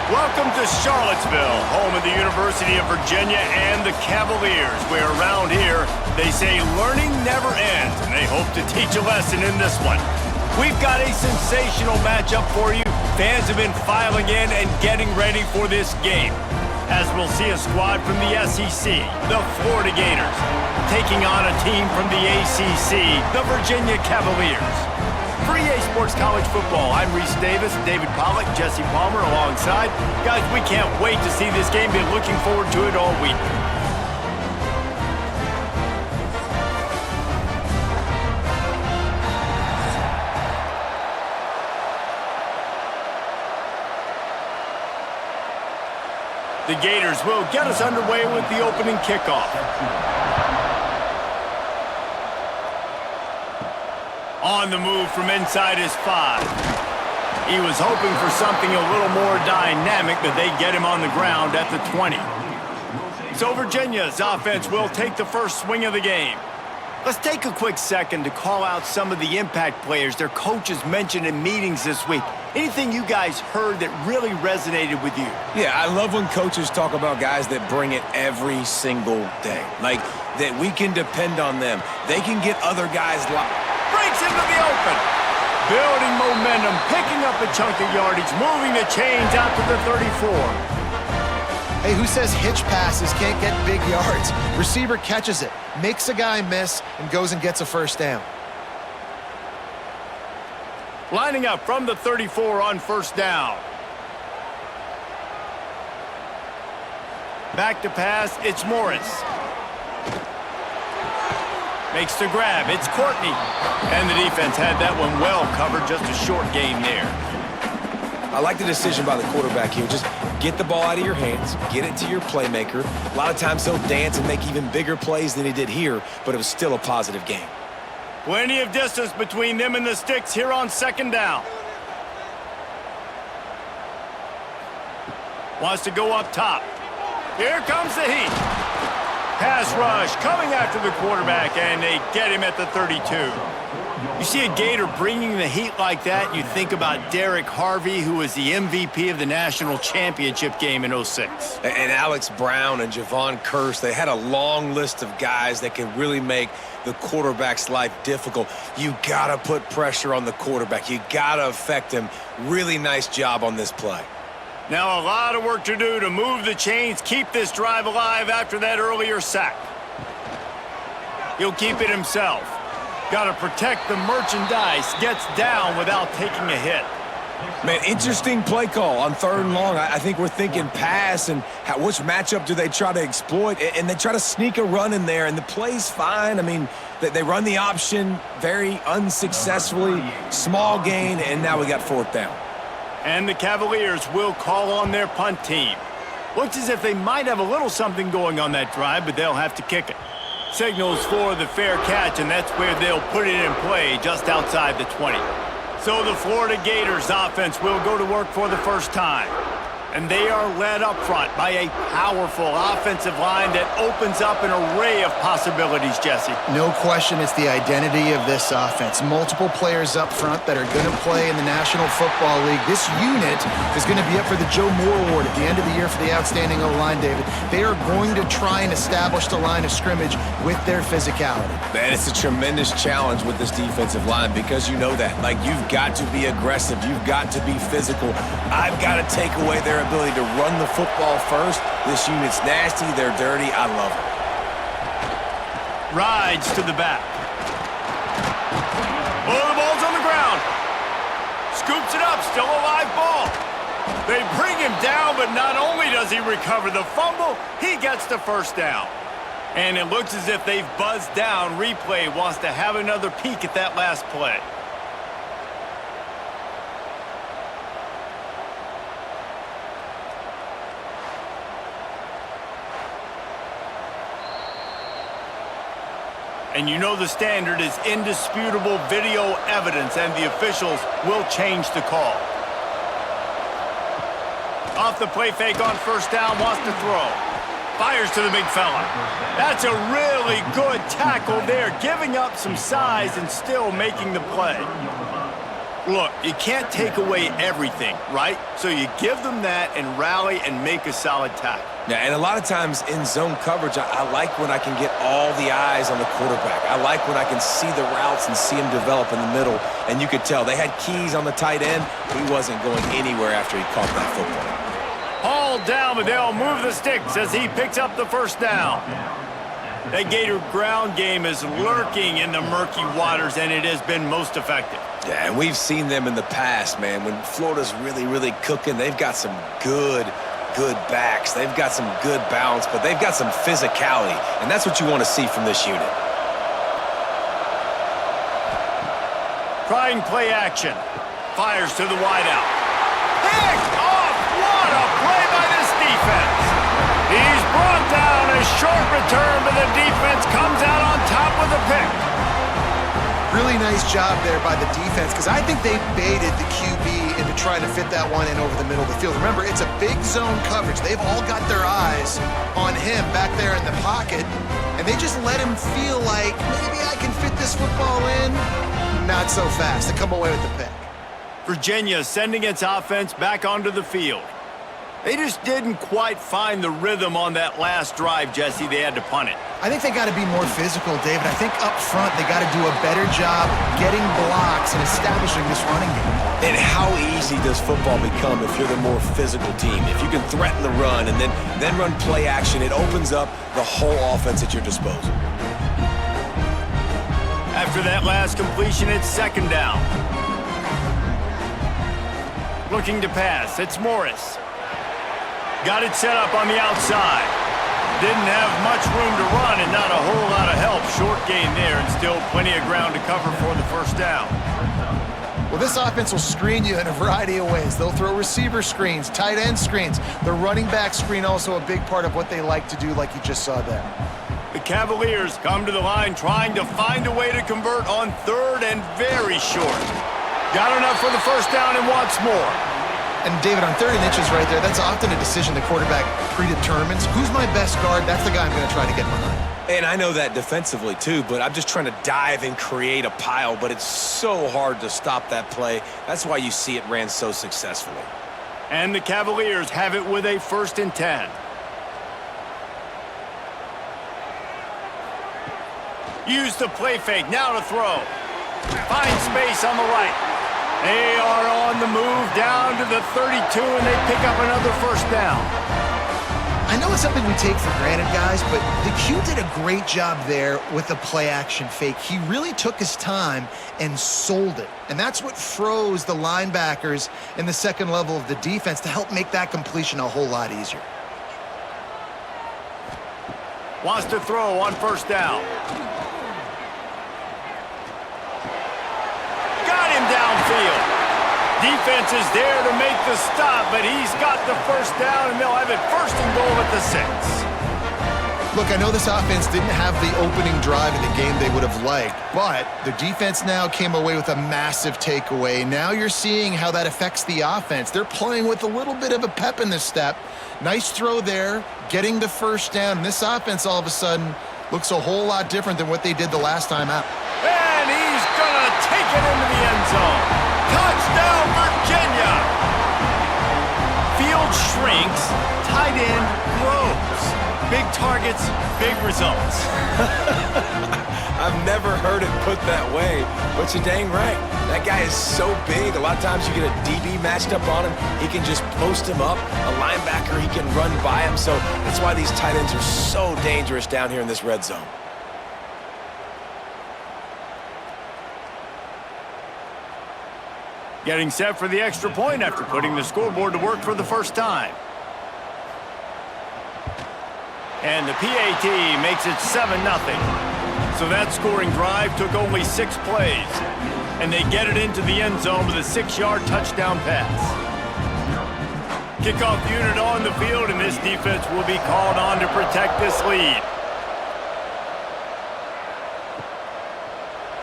Welcome to Charlottesville, home of the University of Virginia and the Cavaliers, where around here they say learning never ends, and they hope to teach a lesson in this one. We've got a sensational matchup for you. Fans have been filing in and getting ready for this game, as we'll see a squad from the SEC, the Florida Gators, taking on a team from the ACC, the Virginia Cavaliers. For EA Sports College Football, I'm Reese Davis, David Pollack, Jesse Palmer alongside. Guys, we can't wait to see this game. Been looking forward to it all week. The Gators will get us underway with the opening kickoff. On the move from inside his 5. He was hoping for something a little more dynamic, but they get him on the ground at the 20. So Virginia's offense will take the first swing of the game. Let's take a quick second to call out some of the impact players their coaches mentioned in meetings this week. Anything you guys heard that really resonated with you? Yeah, I love when coaches talk about guys that bring it every single day. Like, that we can depend on them. They can get other guys breaks into the open. Building momentum, picking up a chunk of yardage, moving the chains out to the 34. Hey, who says hitch passes can't get big yards? Receiver catches it, makes a guy miss, and goes and gets a first down. Lining up from the 34 on first down. Back to pass, it's Morris. Makes the grab, it's Courtney. And the defense had that one well covered, just a short gain there. I like the decision by the quarterback here. Just get the ball out of your hands, get it to your playmaker. A lot of times he'll dance and make even bigger plays than he did here, but it was still a positive game. Plenty of distance between them and the sticks here on second down. Wants to go up top. Here comes the heat. Pass rush coming after the quarterback, and they get him at the 32. You see a Gator bringing the heat like that, you think about Derek Harvey, who was the MVP of the national championship game in '06. And Alex Brown and Javon Curse, they had a long list of guys that can really make the quarterback's life difficult. You got to put pressure on the quarterback. You got to affect him. Really nice job on this play. Now a lot of work to do to move the chains, keep this drive alive after that earlier sack. He'll keep it himself. Got to protect the merchandise. Gets down without taking a hit. Man, interesting play call on 3rd and long. I think we're thinking pass and which matchup do they try to exploit? And they try to sneak a run in there, and the play's fine. I mean, they run the option very unsuccessfully. Small gain, and now we got 4th down. And the Cavaliers will call on their punt team. Looks as if they might have a little something going on that drive, but they'll have to kick it. Signals for the fair catch, and that's where they'll put it in play, just outside the 20. So the Florida Gators offense will go to work for the first time. And they are led up front by a powerful offensive line that opens up an array of possibilities, Jesse. No question it's the identity of this offense. Multiple players up front that are going to play in the National Football League. This unit is going to be up for the Joe Moore Award at the end of the year for the outstanding O-line, David. They are going to try and establish the line of scrimmage with their physicality. Man, it's a tremendous challenge with this defensive line because you know that. Like, you've got to be aggressive. You've got to be physical. I've got to take away their ability to run the football first. This unit's nasty, they're dirty, I love it. Rides to the back. Oh, the ball's on the ground. Scoops it up, still a live ball. They bring him down, but not only does he recover the fumble, he gets the first down. And it looks as if they've buzzed down. Replay wants to have another peek at that last play. And you know the standard is indisputable video evidence, and the officials will change the call. Off the play fake on first down, wants to throw. Fires to the big fella. That's a really good tackle there, giving up some size and still making the play. Look, you can't take away everything, right? So you give them that and rally and make a solid tackle. Yeah, and a lot of times in zone coverage, I like when I can get all the eyes on the quarterback. I like when I can see the routes and see him develop in the middle. And you could tell they had keys on the tight end. He wasn't going anywhere after he caught that football. Hauled down, but they'll move the sticks as he picks up the first down. That Gator ground game is lurking in the murky waters, and it has been most effective. Yeah, and we've seen them in the past, man. When Florida's really, really cooking, they've got some good backs. They've got some good balance, but they've got some physicality, and that's what you want to see from this unit. Trying play action. Fires to the wideout. Picked off! What a play by this defense! He's brought down. A short return, but the defense comes out on top with a pick. Really nice job there by the defense, because I think they baited the QB into trying to fit that one in over the middle of the field. Remember, it's a big zone coverage. They've all got their eyes on him back there in the pocket, and they just let him feel like, maybe I can fit this football in. Not so fast. They come away with the pick. Virginia sending its offense back onto the field. They just didn't quite find the rhythm on that last drive, Jesse. They had to punt it. I think they got to be more physical, David. I think up front they got to do a better job getting blocks and establishing this running game. And how easy does football become if you're the more physical team? If you can threaten the run and then run play action, it opens up the whole offense at your disposal. After that last completion, it's second down. Looking to pass, it's Morris. Got it set up on the outside. Didn't have much room to run and not a whole lot of help. Short gain there and still plenty of ground to cover for the first down. Well, this offense will screen you in a variety of ways. They'll throw receiver screens, tight end screens. The running back screen also a big part of what they like to do, like you just saw there. The Cavaliers come to the line trying to find a way to convert on third and very short. Got enough for the first down and wants more. And David, on 30 inches right there, that's often a decision the quarterback predetermines. Who's my best guard? That's the guy I'm going to try to get behind. And I know that defensively too, but I'm just trying to dive and create a pile, but it's so hard to stop that play. That's why you see it ran so successfully. And the Cavaliers have it with a 1st and 10. Use the play fake, now to throw. Find space on the right. They are on the move down to the 32, and they pick up another first down. I know it's something we take for granted, guys, but the Q did a great job there with the play-action fake. He really took his time and sold it, and that's what froze the linebackers in the second level of the defense to help make that completion a whole lot easier. Wants to throw on first down. Downfield. Defense is there to make the stop, but he's got the first down, and they'll have it 1st and goal at the 6. Look, I know this offense didn't have the opening drive in the game they would have liked, but the defense now came away with a massive takeaway. Now you're seeing how that affects the offense. They're playing with a little bit of a pep in the step. Nice throw there, getting the first down. This offense all of a sudden looks a whole lot different than what they did the last time out. And he's gonna take it into the end zone. Touchdown, Virginia! Field shrinks, tight end grows. Big targets, big results. I've never heard it put that way, but you're dang right. That guy is so big. A lot of times you get a DB matched up on him. He can just post him up. A linebacker, he can run by him. So that's why these tight ends are so dangerous down here in this red zone. Getting set for the extra point after putting the scoreboard to work for the first time. And the PAT makes it 7-0. So that scoring drive took only 6 plays. And they get it into the end zone with a 6-yard touchdown pass. Kickoff unit on the field, and this defense will be called on to protect this lead.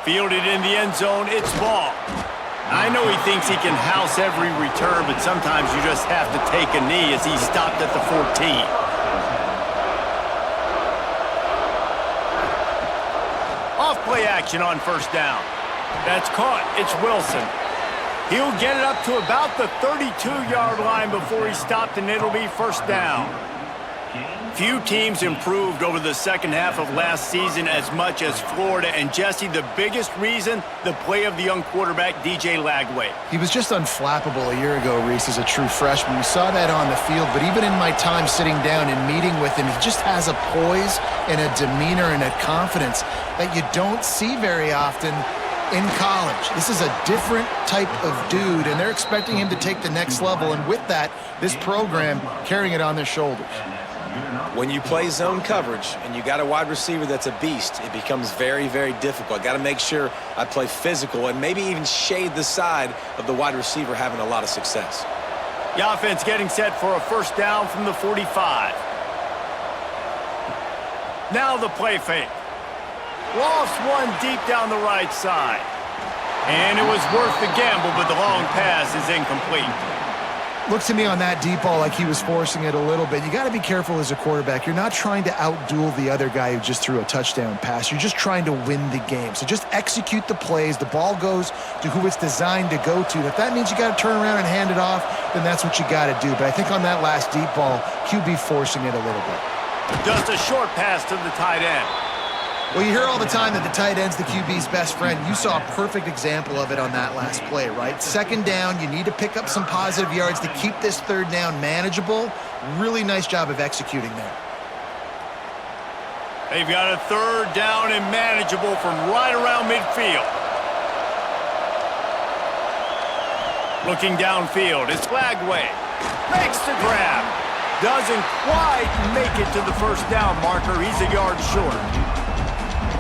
Fielded in the end zone, it's ball. I know he thinks he can house every return, but sometimes you just have to take a knee as he stopped at the 14. Off play action on first down. That's caught. It's Wilson. He'll get it up to about the 32-yard line before he's stopped, and it'll be first down. Few teams improved over the second half of last season as much as Florida. And, Jesse, the biggest reason, the play of the young quarterback, DJ Lagway. He was just unflappable a year ago, Reese, as a true freshman. We saw that on the field, but even in my time sitting down and meeting with him, he just has a poise and a demeanor and a confidence that you don't see very often in college. This is a different type of dude, and they're expecting him to take the next level. And with that, this program carrying it on their shoulders. When you play zone coverage and you got a wide receiver that's a beast, it becomes very, very difficult. Got to make sure I play physical and maybe even shade the side of the wide receiver having a lot of success. The offense getting set for a first down from the 45. Now the play fake. Lost one deep down the right side. And it was worth the gamble, but the long pass is incomplete. Looks to me on that deep ball like he was forcing it a little bit. You got to be careful as a quarterback. You're not trying to outduel the other guy who just threw a touchdown pass. You're just trying to win the game. So just execute the plays. The ball goes to who it's designed to go to. If that means you got to turn around and hand it off, then that's what you got to do. But I think on that last deep ball, QB forcing it a little bit. Just a short pass to the tight end. Well, you hear all the time that the tight end's the QB's best friend. You saw a perfect example of it on that last play, right? Second down, you need to pick up some positive yards to keep this third down manageable. Really nice job of executing there. They've got a third down and manageable from right around midfield. Looking downfield, it's Lagway. Makes the grab. Doesn't quite make it to the first down marker. He's a yard short.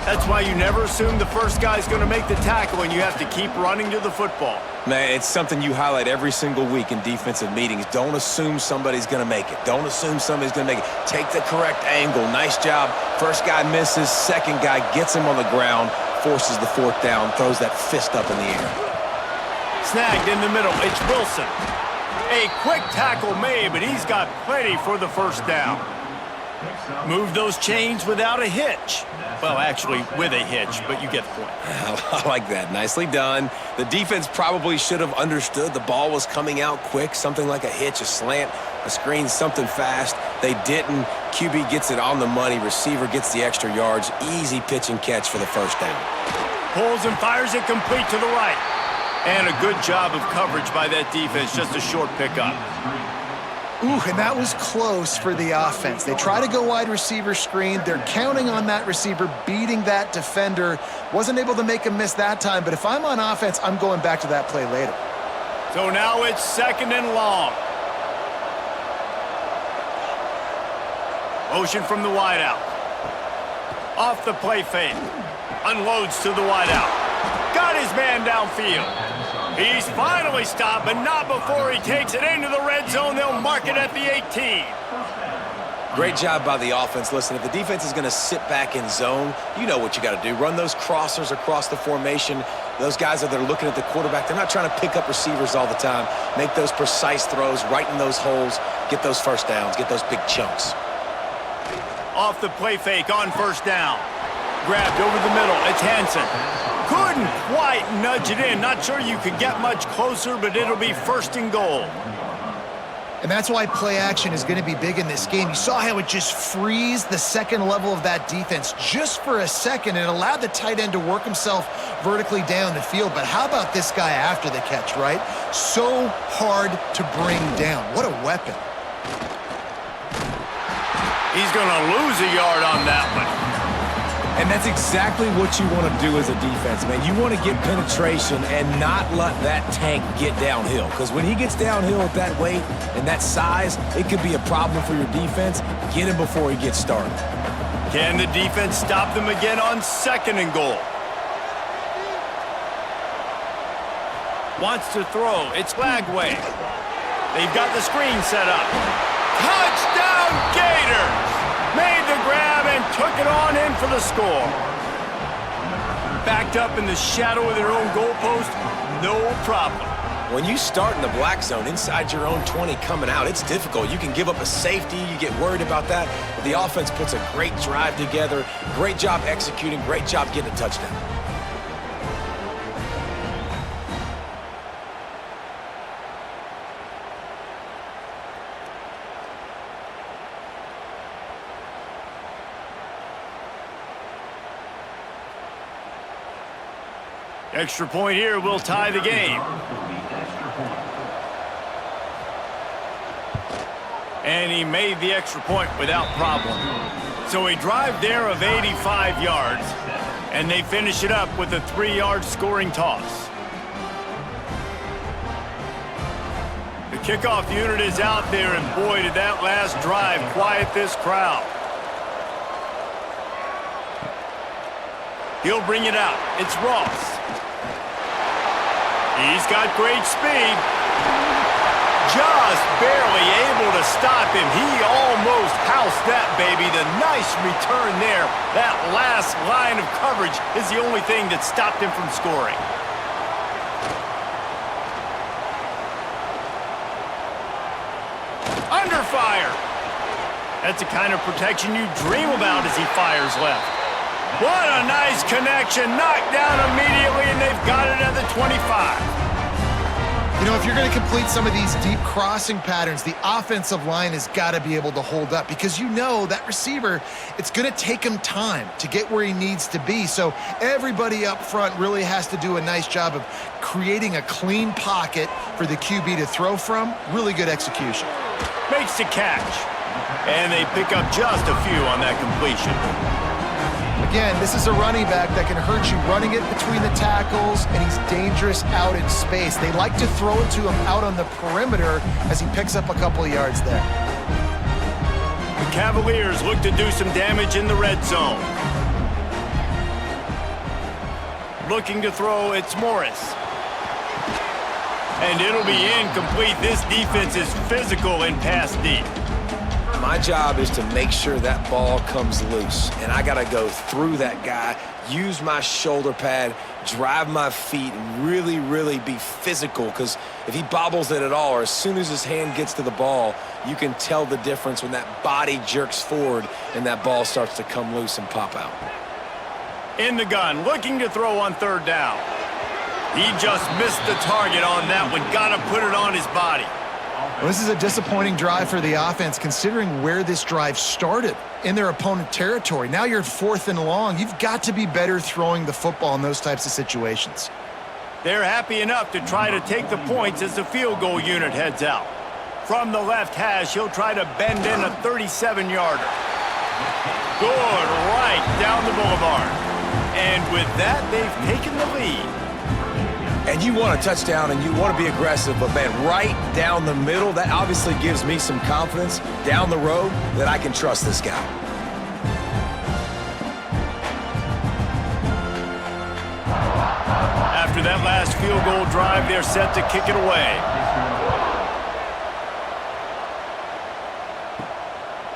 That's why you never assume the first guy's going to make the tackle, and you have to keep running to the football. Man, it's something you highlight every single week in defensive meetings. Don't assume somebody's going to make it. Don't assume somebody's going to make it. Take the correct angle. Nice job. First guy misses. Second guy gets him on the ground, forces the fourth down, throws that fist up in the air. Snagged in the middle. It's Wilson. A quick tackle made, but he's got plenty for the first down. Move those chains without a hitch. Well, actually, with a hitch, but you get the point. I like that. Nicely done. The defense probably should have understood the ball was coming out quick, something like a hitch, a slant, a screen, something fast. They didn't. QB gets it on the money. Receiver gets the extra yards. Easy pitch and catch for the first down. Pulls and fires it complete to the right. And a good job of coverage by that defense. Just a short pickup. Ooh, and that was close for the offense. They try to go wide receiver screen. They're counting on that receiver beating that defender. Wasn't able to make him miss that time, but if I'm on offense, I'm going back to that play later. So now it's second and long. Motion from the wideout. Off the play fake. Unloads to the wideout. Got his man downfield. He's finally stopped, but not before he takes it into the red zone. They'll mark it at the 18. Great job by the offense. Listen, if the defense is going to sit back in zone, you know what you got to do. Run those crossers across the formation. Those guys that are looking at the quarterback, they're not trying to pick up receivers all the time. Make those precise throws, right in those holes, get those first downs, get those big chunks. Off the play fake on first down. Grabbed over the middle. It's Hansen. Couldn't quite nudge it in. Not sure you could get much closer, but it'll be first and goal. And that's why play action is going to be big in this game. You saw how it just frees the second level of that defense just for a second. It allowed the tight end to work himself vertically down the field. But how about this guy after the catch, right? So hard to bring down. What a weapon. He's going to lose a yard on that one. And that's exactly what you want to do as a defense, man. You want to get penetration and not let that tank get downhill. Because when he gets downhill at that weight and that size, it could be a problem for your defense. Get him before he gets started. Can the defense stop them again on second and goal? Wants to throw. It's Lagway. They've got the screen set up. Touchdown Gators! Made the grab and took it on in for the score. Backed up in the shadow of their own goalpost, no problem. When you start in the black zone inside your own 20 coming out, it's difficult. You can give up a safety. You get worried about that. But the offense puts a great drive together. Great job executing. Great job getting a touchdown. Extra point here will tie the game. And he made the extra point without problem. So a drive there of 85 yards, and they finish it up with a 3-yard scoring toss. The kickoff unit is out there, and boy, did that last drive quiet this crowd. He'll bring it out. It's Ross. He's got great speed. Just barely able to stop him. He almost housed that baby. The nice return there. That last line of coverage is the only thing that stopped him from scoring. Under fire. That's the kind of protection you dream about as he fires left. What a nice connection. Knocked down immediately, and they've got it at the 25. You know, if you're going to complete some of these deep crossing patterns, the offensive line has got to be able to hold up because you know that receiver, it's going to take him time to get where he needs to be. So everybody up front really has to do a nice job of creating a clean pocket for the QB to throw from. Really good execution. Makes the catch. And they pick up just a few on that completion. Again, this is a running back that can hurt you running it between the tackles, and he's dangerous out in space. They like to throw it to him out on the perimeter as he picks up a couple of yards there. The Cavaliers look to do some damage in the red zone. Looking to throw, it's Morris. And it'll be incomplete. This defense is physical and pass deep. My job is to make sure that ball comes loose, and I got to go through that guy, use my shoulder pad, drive my feet, and really, really be physical, because if he bobbles it at all, or as soon as his hand gets to the ball, you can tell the difference when that body jerks forward and that ball starts to come loose and pop out. In the gun, looking to throw on third down. He just missed the target on that one. Got to put it on his body. Well, this is a disappointing drive for the offense, considering where this drive started in their opponent territory. Now you're at 4th and long. You've got to be better throwing the football in those types of situations. They're happy enough to try to take the points as the field goal unit heads out. From the left hash, he'll try to bend in a 37-yarder. Good right down the boulevard. And with that, they've taken the lead. And you want a touchdown and you want to be aggressive, but man, right down the middle, that obviously gives me some confidence down the road that I can trust this guy. After that last field goal drive, they're set to kick it away.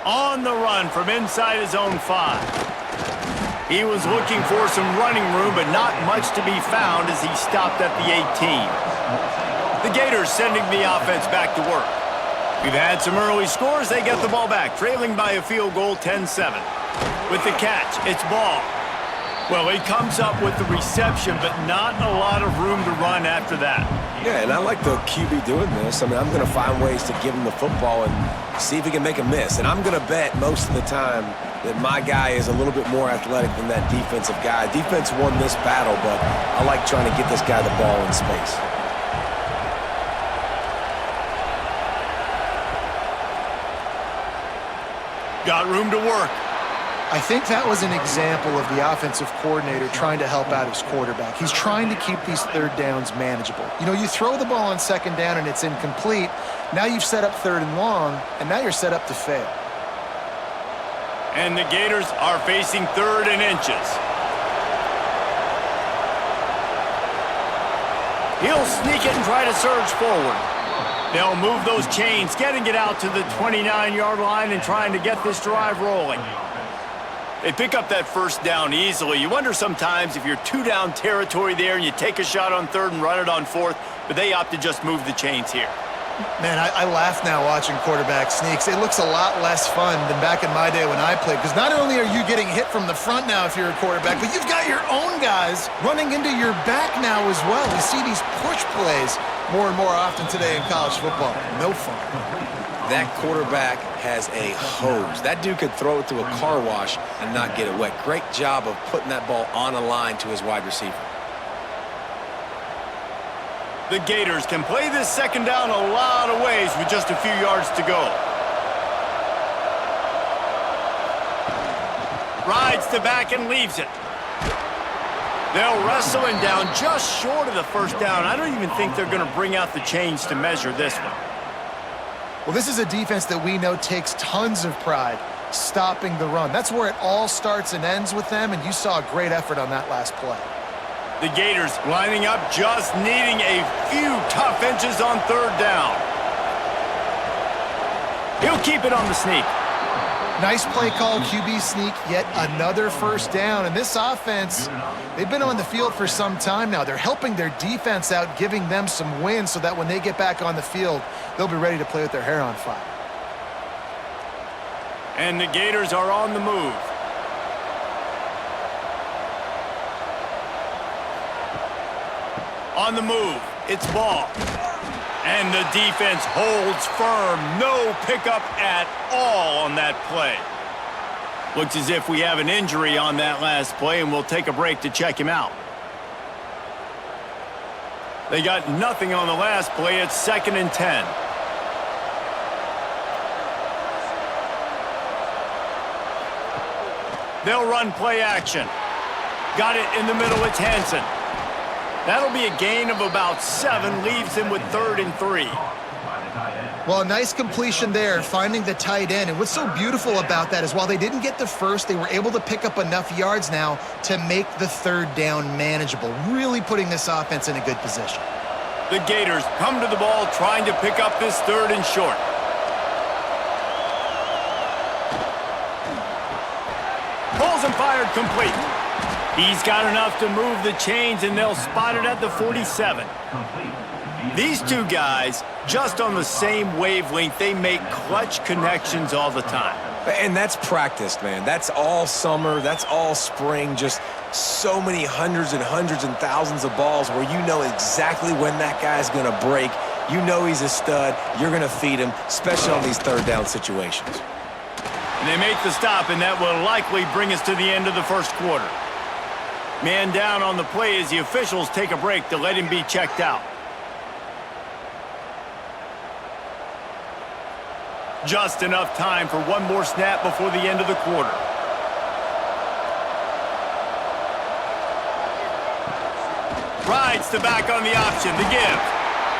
On the run from inside his own 5. He was looking for some running room, but not much to be found as he stopped at the 18. The Gators sending the offense back to work. We've had some early scores. They get the ball back, trailing by a field goal 10-7. With the catch, it's Ball. Well, he comes up with the reception, but not a lot of room to run after that. Yeah, and I like the QB doing this. I mean, I'm going to find ways to give him the football and see if he can make a miss. And I'm going to bet most of the time that my guy is a little bit more athletic than that defensive guy. Defense won this battle, but I like trying to get this guy the ball in space. Got room to work. I think that was an example of the offensive coordinator trying to help out his quarterback. He's trying to keep these third downs manageable. You know, you throw the ball on second down and it's incomplete. Now you've set up 3rd and long, and now you're set up to fail. And the Gators are facing 3rd and inches. He'll sneak it and try to surge forward. They'll move those chains, getting it out to the 29-yard line and trying to get this drive rolling. They pick up that first down easily. You wonder sometimes if you're 2-down territory there and you take a shot on 3rd and run it on 4th, but they opt to just move the chains here. Man, I laugh now watching quarterback sneaks. It looks a lot less fun than back in my day when I played, because not only are you getting hit from the front now if you're a quarterback, but you've got your own guys running into your back now as well. We see these push plays more and more often today in college football. No fun. That quarterback has a hose. That dude could throw it to a car wash and not get it wet. Great job of putting that ball on a line to his wide receiver. The Gators can play this second down a lot of ways with just a few yards to go. Rides the back and leaves it. They'll wrestle him down just short of the first down. I don't even think they're going to bring out the chains to measure this one. Well, this is a defense that we know takes tons of pride stopping the run. That's where it all starts and ends with them, and you saw a great effort on that last play. The Gators lining up, just needing a few tough inches on third down. He'll keep it on the sneak. Nice play call, QB sneak, yet another first down. And this offense, they've been on the field for some time now. They're helping their defense out, giving them some wins so that when they get back on the field, they'll be ready to play with their hair on fire. And the Gators are on the move. On the move, it's ball. And the defense holds firm. No pickup at all on that play. Looks as if we have an injury on that last play, and we'll take a break to check him out. They got nothing on the last play. It's 2nd and 10. They'll run play action. Got it in the middle. It's Hansen. That'll be a gain of about 7, leaves him with 3rd and 3. Well, a nice completion there, finding the tight end. And what's so beautiful about that is while they didn't get the first, they were able to pick up enough yards now to make the third down manageable, really putting this offense in a good position. The Gators come to the ball trying to pick up this 3rd and short. Pulls and fired complete. He's got enough to move the chains, and they'll spot it at the 47. These two guys, just on the same wavelength, they make clutch connections all the time. And that's practiced, man. That's all summer. That's all spring. Just so many hundreds and thousands of balls where you know exactly when that guy's going to break. You know he's a stud. You're going to feed him, especially on these third down situations. And they make the stop, and that will likely bring us to the end of the first quarter. Man down on the play as the officials take a break to let him be checked out. Just enough time for one more snap before the end of the quarter. Rides the back on the option, the give.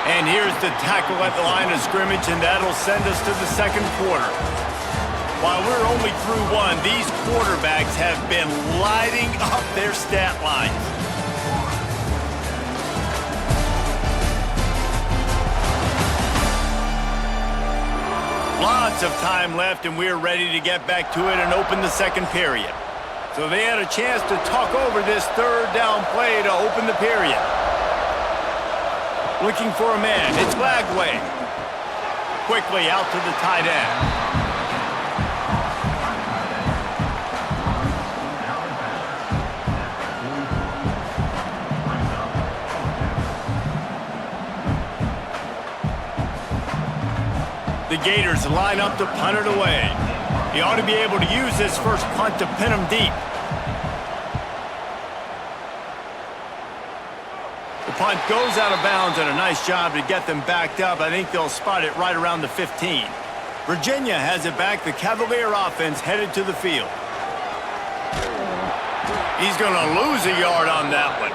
And here's the tackle at the line of scrimmage, and that'll send us to the second quarter. While we're only through one, these quarterbacks have been lighting up their stat lines. Lots of time left, and we're ready to get back to it and open the second period. So they had a chance to talk over this third down play to open the period. Looking for a man. It's Lagway. Quickly out to the tight end. The Gators line up to punt it away. He ought to be able to use this first punt to pin him deep. The punt goes out of bounds, and a nice job to get them backed up. I think they'll spot it right around the 15. Virginia has it back. The Cavalier offense headed to the field. He's going to lose a yard on that one.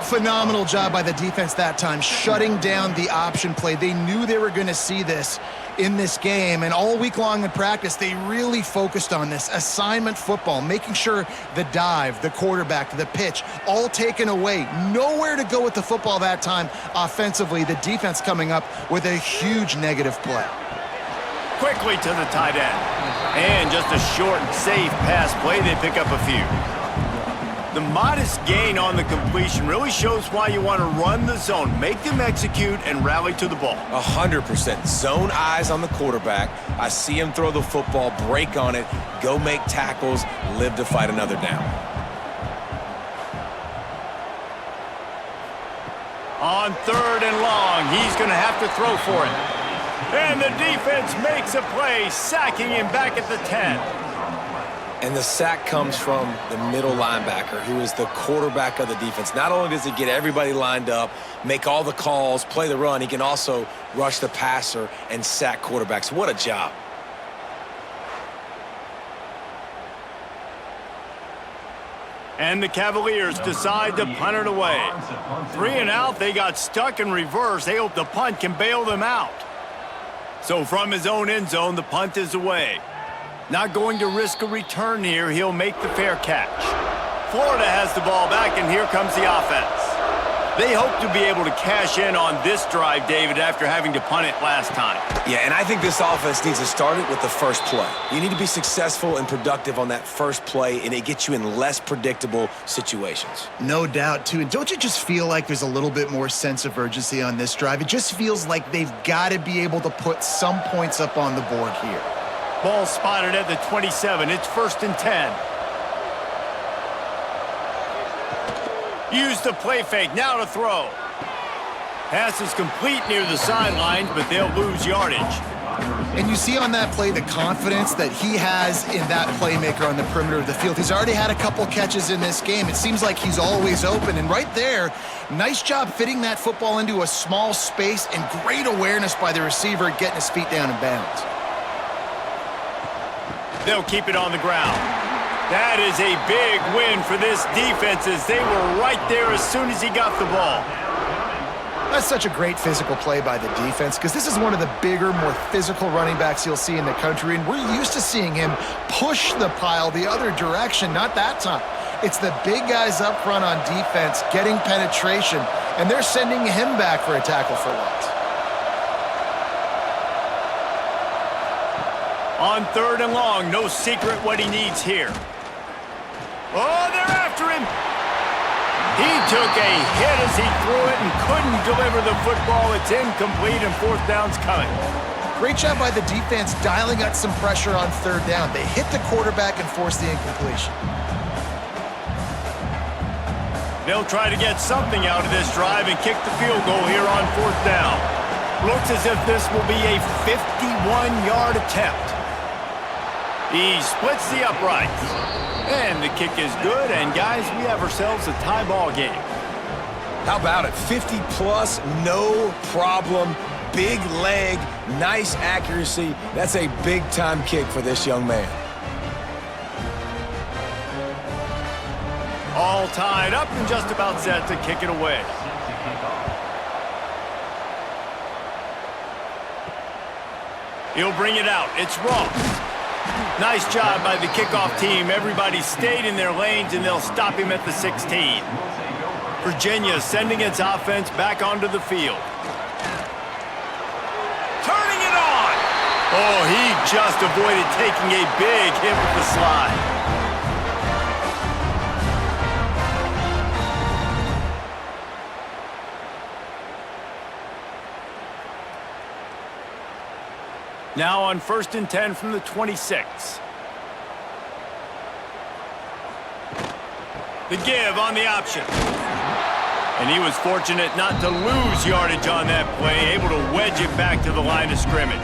Phenomenal job by the defense that time, shutting down the option play. They knew they were going to see this in this game, and all week long in practice, they really focused on this assignment football, making sure the dive, the quarterback, the pitch, all taken away. Nowhere to go with the football that time offensively. The defense coming up with a huge negative play. Quickly to the tight end. And just a short, safe pass play. They pick up a few. The modest gain on the completion really shows why you want to run the zone, make them execute, and rally to the ball. 100%. Zone eyes on the quarterback. I see him throw the football, break on it, go make tackles, live to fight another down. On 3rd and long, he's going to have to throw for it. And the defense makes a play, sacking him back at the 10. And the sack comes from the middle linebacker, who is the quarterback of the defense. Not only does he get everybody lined up, make all the calls, play the run, he can also rush the passer and sack quarterbacks. What a job. And the Cavaliers decide to punt it away. 3 and out, they got stuck in reverse. They hope the punt can bail them out. So from his own end zone, the punt is away. Not going to risk a return here. He'll make the fair catch. Florida has the ball back, and here comes the offense. They hope to be able to cash in on this drive, David, after having to punt it last time. Yeah, and I think this offense needs to start it with the first play. You need to be successful and productive on that first play, and it gets you in less predictable situations. No doubt, too. And don't you just feel like there's a little bit more sense of urgency on this drive? It just feels like they've got to be able to put some points up on the board here. Ball spotted at the 27. It's 1st and 10. Use the play fake. Now to throw. Pass is complete near the sidelines, but they'll lose yardage. And you see on that play the confidence that he has in that playmaker on the perimeter of the field. He's already had a couple catches in this game. It seems like he's always open. And right there, nice job fitting that football into a small space, and great awareness by the receiver getting his feet down in bounds. They'll keep it on the ground. That is a big win for this defense, as they were right there as soon as he got the ball. That's such a great physical play by the defense, because this is one of the bigger, more physical running backs you'll see in the country, and we're used to seeing him push the pile the other direction. Not that time. It's the big guys up front on defense getting penetration, and they're sending him back for a tackle for loss. On 3rd and long, no secret what he needs here. Oh, they're after him. He took a hit as he threw it and couldn't deliver the football. It's incomplete, and 4th down's coming. Great job by the defense dialing up some pressure on 3rd down. They hit the quarterback and forced the incompletion. They'll try to get something out of this drive and kick the field goal here on 4th down. Looks as if this will be a 51-yard attempt. He splits the uprights. And the kick is good, and guys, we have ourselves a tie ball game. How about it? 50-plus, no problem. Big leg, nice accuracy. That's a big-time kick for this young man. All tied up and just about set to kick it away. He'll bring it out. It's Ross. Nice job by the kickoff team. Everybody stayed in their lanes, and they'll stop him at the 16. Virginia sending its offense back onto the field. Turning it on! Oh, he just avoided taking a big hit with the slide. Now on 1st and 10 from the 26. The give on the option. And he was fortunate not to lose yardage on that play, able to wedge it back to the line of scrimmage.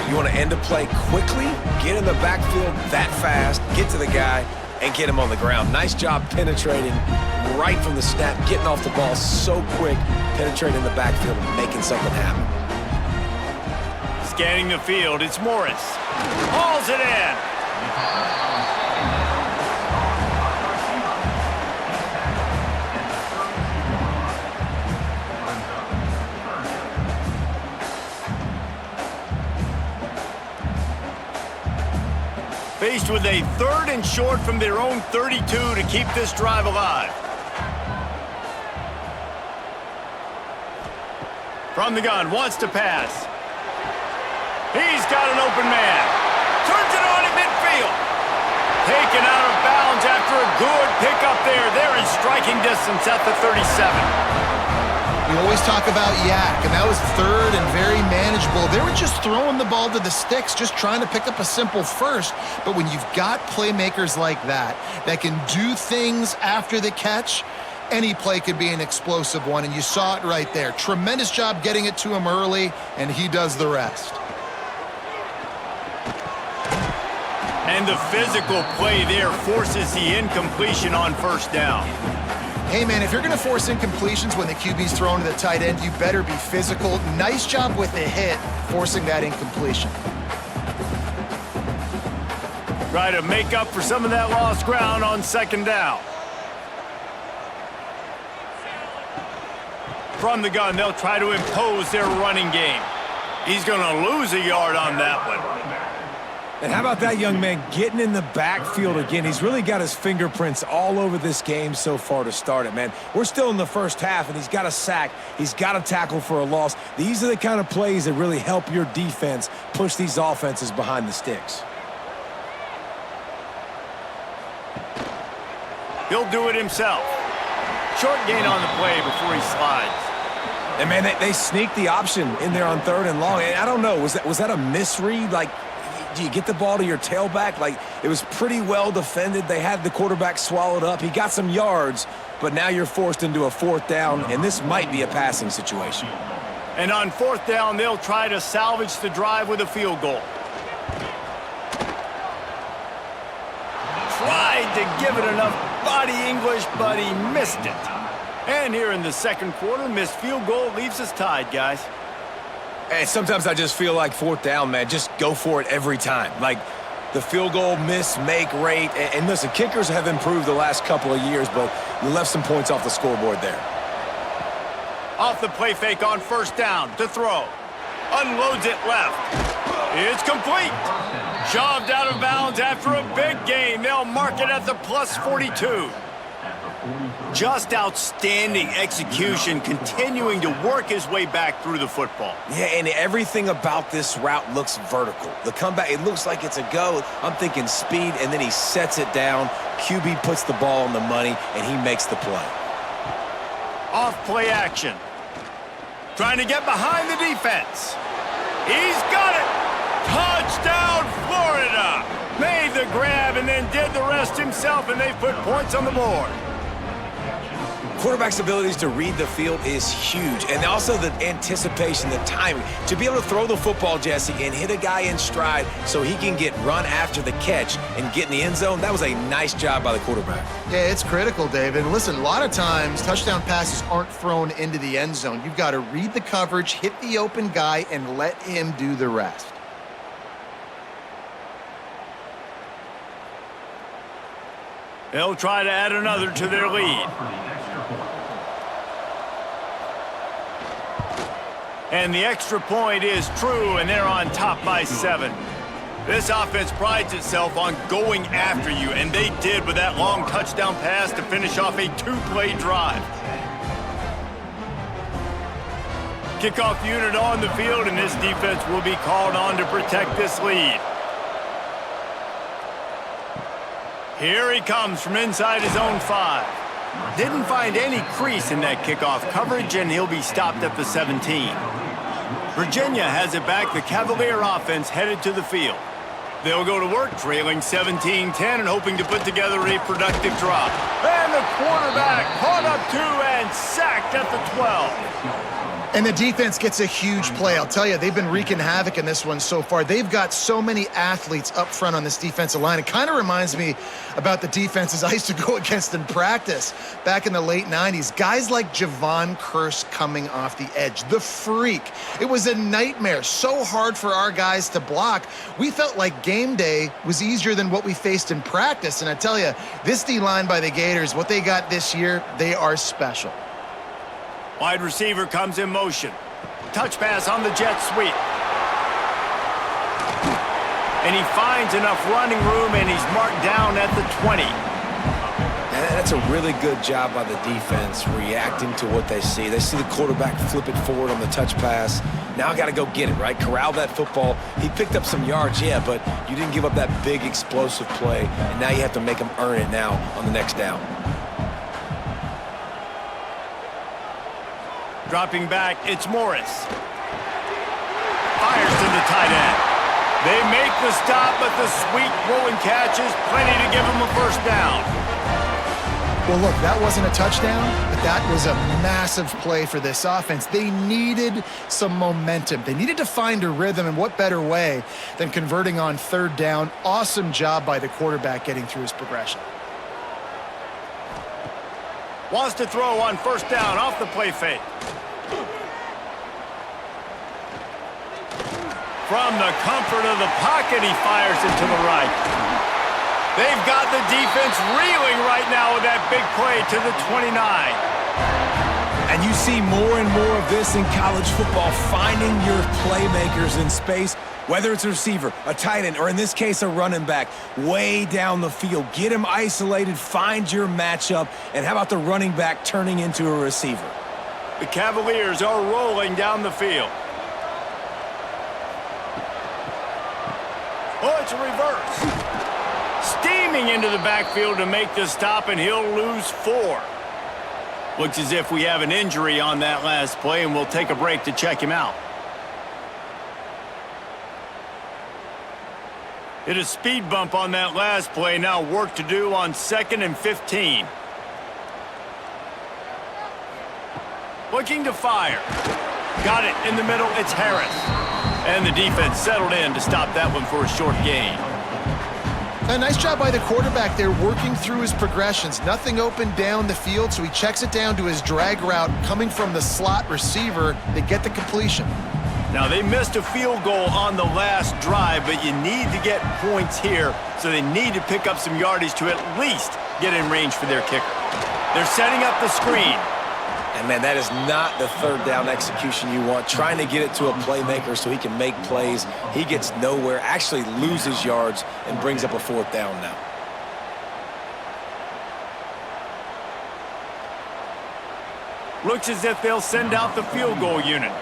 You want to end a play quickly, get in the backfield that fast, get to the guy, and get him on the ground. Nice job penetrating right from the snap, getting off the ball so quick, penetrating the backfield and making something happen. Scanning the field, it's Morris. Hauls it in. Faced with a 3rd and short from their own 32 to keep this drive alive. From the gun, wants to pass. He's got an open man. Turns it on at midfield. Taken out of bounds after a good pickup there. They're in striking distance at the 37. We always talk about yak, and that was 3rd and very manageable. They were just throwing the ball to the sticks, just trying to pick up a simple first. But when you've got playmakers like that can do things after the catch, any play could be an explosive one, and you saw it right there. Tremendous job getting it to him early, and he does the rest. And the physical play there forces the incompletion on first down. Hey, man, if you're going to force incompletions when the QB's thrown to the tight end, you better be physical. Nice job with the hit, forcing that incompletion. Try to make up for some of that lost ground on second down. From the gun, they'll try to impose their running game. He's going to lose a yard on that one. And how about that young man getting in the backfield again? He's really got his fingerprints all over this game so far to start it, man. We're still in the first half, and he's got a sack. He's got a tackle for a loss. These are the kind of plays that really help your defense push these offenses behind the sticks. He'll do it himself. Short gain on the play before he slides. And, man, they sneaked the option in there on 3rd and long. And I don't know, was that a misread? Like, do you get the ball to your tailback? Like, it was pretty well defended. They had the quarterback swallowed up. He got some yards, but now you're forced into a 4th down, and this might be a passing situation. And on 4th down, they'll try to salvage the drive with a field goal. Tried to give it enough body English, but he missed it. And here in the second quarter, missed field goal leaves us tied, guys. And sometimes I just feel like 4th down, man, just go for it every time. Like the field goal miss, make rate. And listen, kickers have improved the last couple of years, but you left some points off the scoreboard there. Off the play fake on 1st down to throw. Unloads it left. It's complete. Shoved out of bounds after a big gain. They'll mark it at the plus 42. Just outstanding execution, continuing to work his way back through the football. Yeah, and everything about this route looks vertical. The comeback, it looks like it's a go. I'm thinking speed, and then he sets it down. QB puts the ball on the money, and he makes the play. Off play action. Trying to get behind the defense. He's got it. Touchdown, Florida. Made the grab and then did the rest himself, and they've put points on the board. Quarterback's abilities to read the field is huge, and also the anticipation, the timing. To be able to throw the football, Jesse, and hit a guy in stride so he can get run after the catch and get in the end zone, that was a nice job by the quarterback. Yeah, it's critical, David. And listen, a lot of times touchdown passes aren't thrown into the end zone. You've got to read the coverage, hit the open guy, and let him do the rest. They'll try to add another to their lead. And the extra point is true, and they're on top by 7. This offense prides itself on going after you, and they did with that long touchdown pass to finish off a 2-play drive. Kickoff unit on the field, and this defense will be called on to protect this lead. Here he comes from inside his own 5. Didn't find any crease in that kickoff coverage, and he'll be stopped at the 17. Virginia has it back. The Cavalier offense headed to the field. They'll go to work trailing 17-10 and hoping to put together a productive drop. And the quarterback caught up 2 and sacked at the 12. And the defense gets a huge play. I'll tell you, they've been wreaking havoc in this one so far. They've got so many athletes up front on this defensive line. It kind of reminds me about the defenses I used to go against in practice back in the late 90s. Guys like Javon Curse coming off the edge. The freak. It was a nightmare. So hard for our guys to block. We felt like game day was easier than what we faced in practice. And I tell you, this D-line by the Gators, what they got this year, they are special. Wide receiver comes in motion. Touch pass on the jet sweep. And he finds enough running room, and he's marked down at the 20. That's a really good job by the defense, reacting to what they see. They see the quarterback flip it forward on the touch pass. Now I got to go get it, right? Corral that football. He picked up some yards, yeah, but you didn't give up that big explosive play, and now you have to make him earn it now on the next down. Dropping back, it's Morris. Fires to the tight end. They make the stop, but the sweet rolling catch is plenty to give him a first down. Well, look, that wasn't a touchdown, but that was a massive play for this offense. They needed some momentum. They needed to find a rhythm, and what better way than converting on third down. Awesome job by the quarterback getting through his progression. Wants to throw on first down off the play fake. From the comfort of the pocket, he fires it to the right. They've got the defense reeling right now with that big play to the 29. And you see more and more of this in college football, finding your playmakers in space, whether it's a receiver, a tight end, or in this case, a running back, way down the field. Get him isolated, find your matchup, and how about the running back turning into a receiver? The Cavaliers are rolling down the field. Oh, it's a reverse. Steaming into the backfield to make the stop, and he'll lose 4. Looks as if we have an injury on that last play, and we'll take a break to check him out. Hit a speed bump on that last play. Now work to do on 2nd and 15. Looking to fire. Got it in the middle. It's Harris. And the defense settled in to stop that one for a short gain. A nice job by the quarterback there, working through his progressions. Nothing open down the field, so he checks it down to his drag route coming from the slot receiver. They get the completion. Now, they missed a field goal on the last drive, but you need to get points here, so they need to pick up some yardage to at least get in range for their kicker. They're setting up the screen. And, man, that is not the third down execution you want. Trying to get it to a playmaker so he can make plays. He gets nowhere, actually loses yards, and brings up a 4th down now. Looks as if they'll send out the field goal unit.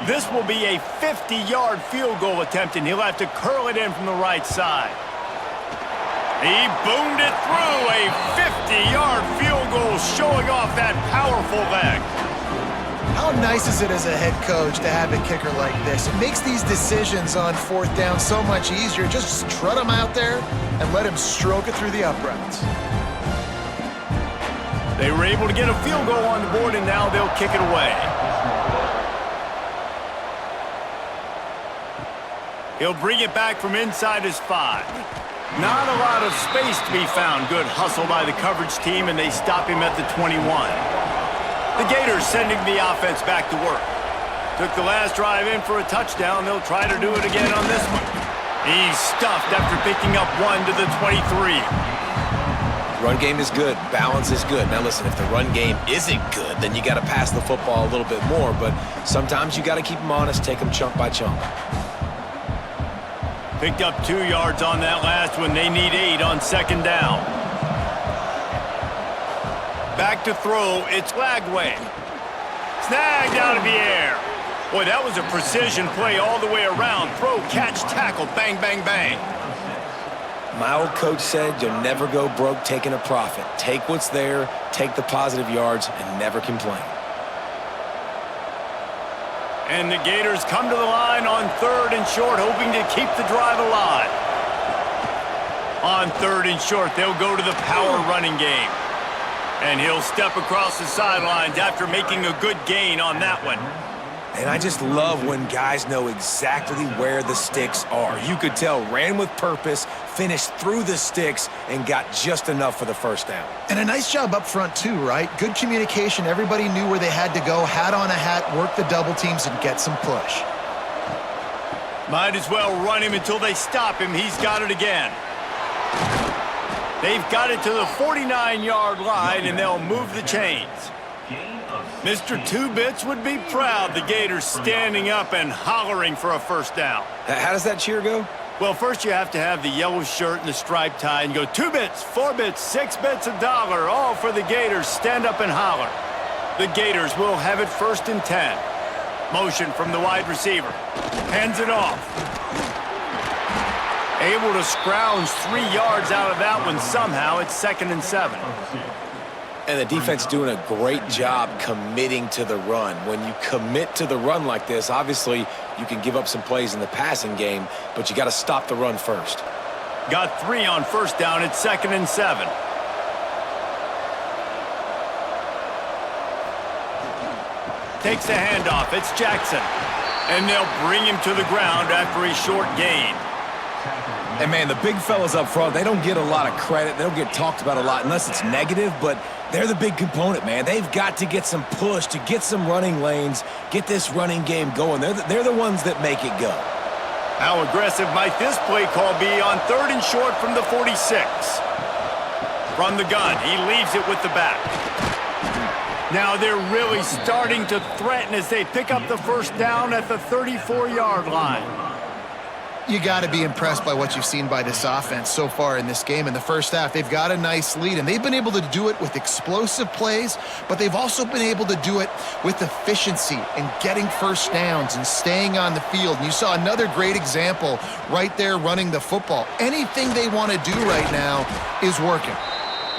This will be a 50-yard field goal attempt, and he'll have to curl it in from the right side. He boomed it through, a 50-yard field goal, showing off that powerful leg. How nice is it as a head coach to have a kicker like this? It makes these decisions on 4th down so much easier. Just strut him out there and let him stroke it through the uprights. They were able to get a field goal on the board, and now they'll kick it away. He'll bring it back from inside his 5. Not a lot of space to be found. Good hustle by the coverage team, and they stop him at the 21. The Gators sending the offense back to work. Took the last drive in for a touchdown. They'll try to do it again on this one. He's stuffed after picking up 1 to the 23. Run game is good. Balance is good. Now, listen, if the run game isn't good, then you got to pass the football a little bit more, but sometimes you got to keep them honest, take them chunk by chunk. Picked up 2 yards on that last one. They need 8 on 2nd down. Back to throw. It's Lagway. Snagged out of the air. Boy, that was a precision play all the way around. Throw, catch, tackle, bang, bang, bang. My old coach said you'll never go broke taking a profit. Take what's there, take the positive yards, and never complain. And the Gators come to the line on 3rd and short, hoping to keep the drive alive. On 3rd and short, they'll go to the power running game. And he'll step across the sidelines after making a good gain on that one. And I just love when guys know exactly where the sticks are. You could tell, ran with purpose, finished through the sticks, and got just enough for the 1st down. And a nice job up front too, right? Good communication. Everybody knew where they had to go. Hat on a hat, work the double teams, and get some push. Might as well run him until they stop him. He's got it again. They've got it to the 49-yard line, and they'll move the chains. Mr. Two-Bits would be proud. The Gators standing up and hollering for a 1st down. How does that cheer go? Well, first you have to have the yellow shirt and the striped tie and go 2 bits, 4 bits, 6 bits, $1, all for the Gators. Stand up and holler. The Gators will have it 1st and 10. Motion from the wide receiver. Hands it off. Able to scrounge 3 yards out of that one somehow. It's 2nd and 7. And the defense doing a great job committing to the run. When you commit to the run like this, obviously you can give up some plays in the passing game, but you got to stop the run first. Got 3 on 1st down. It's 2nd and 7. takes the handoff. It's Jackson. And they'll bring him to the ground after a short gain. And, man, the big fellas up front, they don't get a lot of credit. They don't get talked about a lot unless it's negative, but they're the big component, man. They've got to get some push, to get some running lanes, get this running game going. They're the ones that make it go. How aggressive might this play call be on 3rd and short from the 46? From the gun, he leaves it with the back. Now they're really starting to threaten as they pick up the first down at the 34-yard line. You got to be impressed by what you've seen by this offense so far in this game. In the first half, they've got a nice lead, and they've been able to do it with explosive plays, but they've also been able to do it with efficiency and getting first downs and staying on the field. And you saw another great example right there running the football. Anything they want to do right now is working.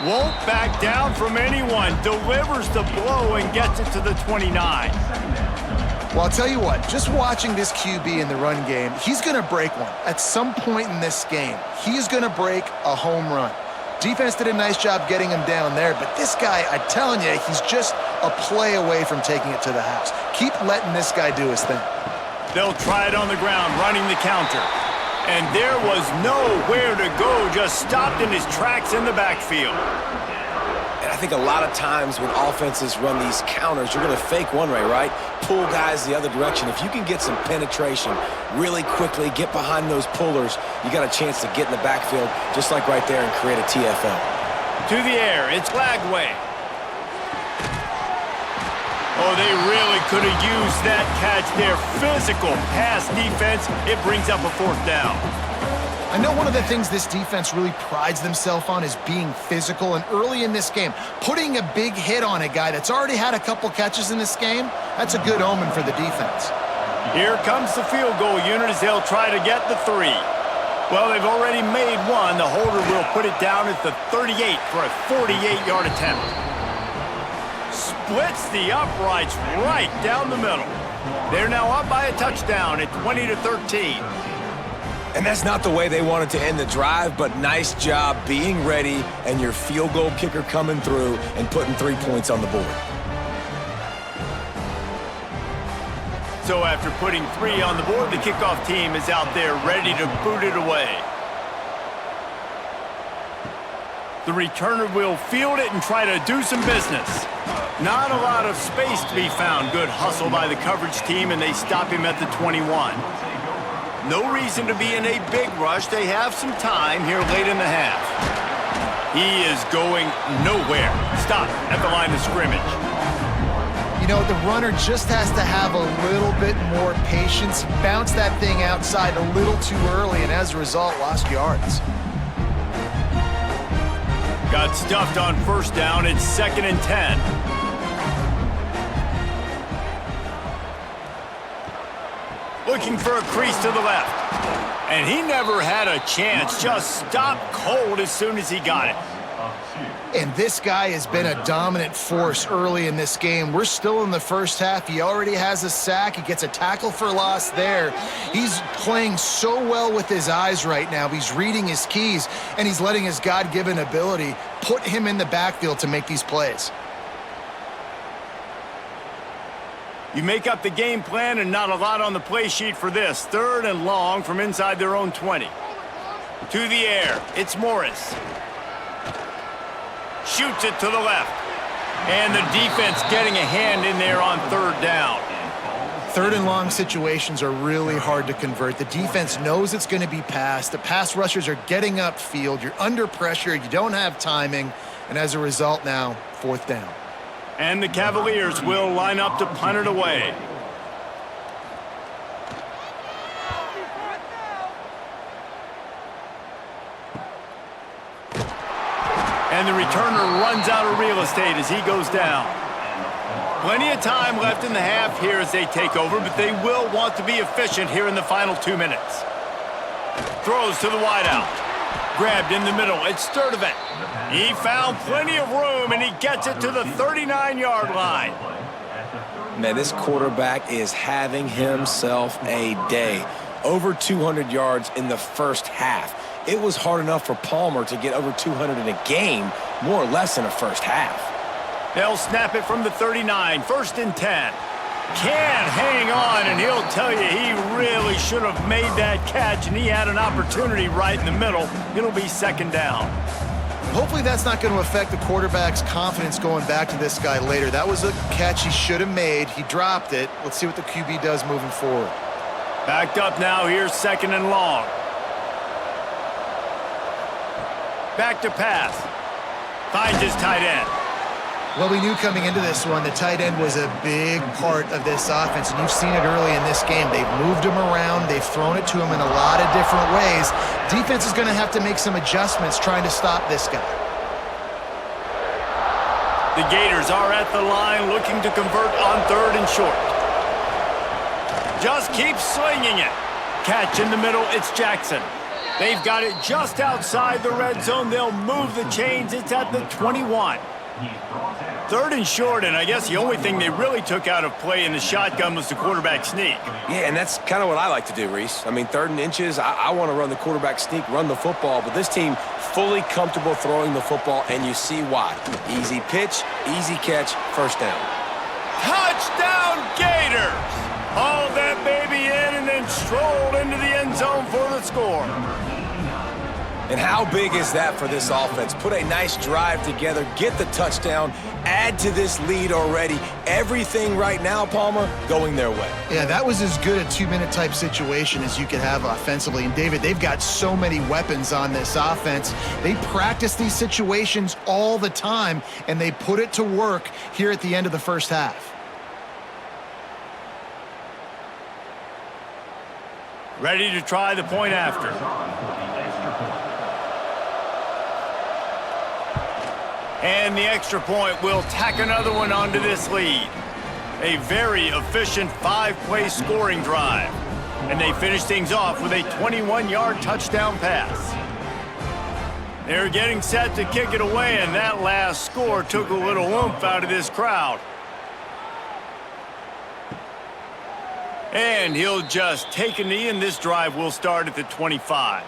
Won't back down from anyone, delivers the blow and gets it to the 29. Well, I'll tell you what, just watching this QB in the run game, he's going to break one. At some point in this game, he's going to break a home run. Defense did a nice job getting him down there, but this guy, I'm telling you, he's just a play away from taking it to the house. Keep letting this guy do his thing. They'll try it on the ground, running the counter. And there was nowhere to go, just stopped in his tracks in the backfield. And I think a lot of times when offenses run these counters, you're going to fake one way, right? Pull guys the other direction. If you can get some penetration really quickly, get behind those pullers, you got a chance to get in the backfield, just like right there, and create a TFL. To the air, it's Lagway. Oh, they really could have used that catch there. Physical pass defense. It brings up a 4th down. I know one of the things this defense really prides themselves on is being physical, and early in this game, putting a big hit on a guy that's already had a couple catches in this game, that's a good omen for the defense. Here comes the field goal unit as they'll try to get the 3. Well, they've already made one. The holder will put it down at the 38 for a 48-yard attempt. Splits the uprights right down the middle. They're now up by a touchdown at 20-13. And that's not the way they wanted to end the drive, but nice job being ready and your field goal kicker coming through and putting 3 points on the board. So after putting 3 on the board, the kickoff team is out there ready to boot it away. The returner will field it and try to do some business. Not a lot of space to be found. Good hustle by the coverage team, and they stop him at the 21. No reason to be in a big rush. They have some time here late in the half. He is going nowhere. Stop at the line of scrimmage. You know, the runner just has to have a little bit more patience. He bounced that thing outside a little too early, and as a result, lost yards. Got stuffed on 1st down. It's 2nd and 10. Looking for a crease to the left. And he never had a chance. Just stopped cold as soon as he got it. And this guy has been a dominant force early in this game. We're still in the first half. He already has a sack. He gets a tackle for loss there. He's playing so well with his eyes right now. He's reading his keys, and he's letting his God-given ability put him in the backfield to make these plays. You make up the game plan and not a lot on the play sheet for this. 3rd and long from inside their own 20. To the air, it's Morris. Shoots it to the left. And the defense getting a hand in there on 3rd down. 3rd and long situations are really hard to convert. The defense knows it's going to be passed. The pass rushers are getting upfield. You're under pressure. You don't have timing. And as a result now, 4th down. And the Cavaliers will line up to punt it away. And the returner runs out of real estate as he goes down. Plenty of time left in the half here as they take over, but they will want to be efficient here in the final 2 minutes. Throws to the wideout. Grabbed in the middle. It's Sturdivant. He found plenty of room, and he gets it to the 39-yard line. Man, this quarterback is having himself a day. Over 200 yards in the first half. It was hard enough for Palmer to get over 200 in a game, more or less in a first half. They'll snap it from the 39, 1st and 10. can't hang on, and he'll tell you he really should have made that catch, and he had an opportunity right in the middle. It'll be second down. Hopefully that's not going to affect the quarterback's confidence going back to this guy later. That was a catch he should have made. He dropped it. Let's see what the QB does moving forward. Backed up now. Here's second and long. Back to pass. Finds his tight end. Well, we knew coming into this one the tight end was a big part of this offense, and you've seen it early in this game. They've moved him around. They've thrown it to him in a lot of different ways. Defense is going to have to make some adjustments trying to stop this guy. The Gators are at the line looking to convert on third and short. Just keep slinging it. Catch in the middle. It's Jackson. They've got it just outside the red zone. They'll move the chains. It's at the 21. Third and short, and I guess the only thing they really took out of play in the shotgun was the quarterback sneak. Yeah, and that's kind of what I like to do, Reese. I mean, third and inches, I want to run the quarterback sneak, run the football, but this team fully comfortable throwing the football, and you see why. Easy pitch, easy catch, first down. Touchdown, Gators! Hauled that baby in and then strolled into the end zone for the score. And how big is that for this offense? Put a nice drive together, get the touchdown, add to this lead already. Everything right now, Palmer, going their way. Yeah, that was as good a two-minute type situation as you could have offensively. And, David, they've got so many weapons on this offense. They practice these situations all the time, and they put it to work here at the end of the first half. Ready to try the point after. And the extra point will tack another one onto this lead. A very efficient five-play scoring drive. And they finish things off with a 21-yard touchdown pass. They're getting set to kick it away, and that last score took a little oomph out of this crowd. And he'll just take a knee, and this drive will start at the 25.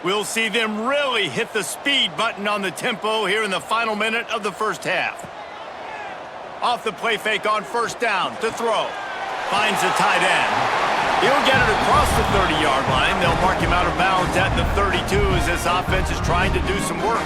We'll see them really hit the speed button on the tempo here in the final minute of the first half. Off the play fake on first down to throw. Finds the tight end. He'll get it across the 30-yard line. They'll mark him out of bounds at the 32 as this offense is trying to do some work.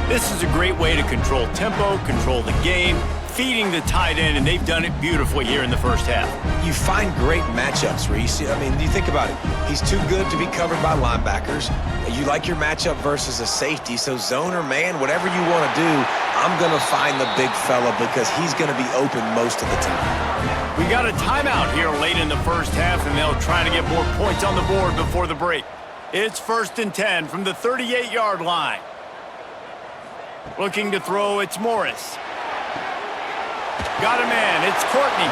This is a great way to control tempo, control the game, feeding the tight end, and they've done it beautifully here in the first half. You find great matchups, Reese. I mean, you think about it. He's too good to be covered by linebackers. You like your matchup versus a safety, so zone or man, whatever you want to do, I'm going to find the big fella because he's going to be open most of the time. We got a timeout here late in the first half, and they'll try to get more points on the board before the break. It's 1st and 10 from the 38-yard line. Looking to throw, it's Morris. Got a man, it's Courtney.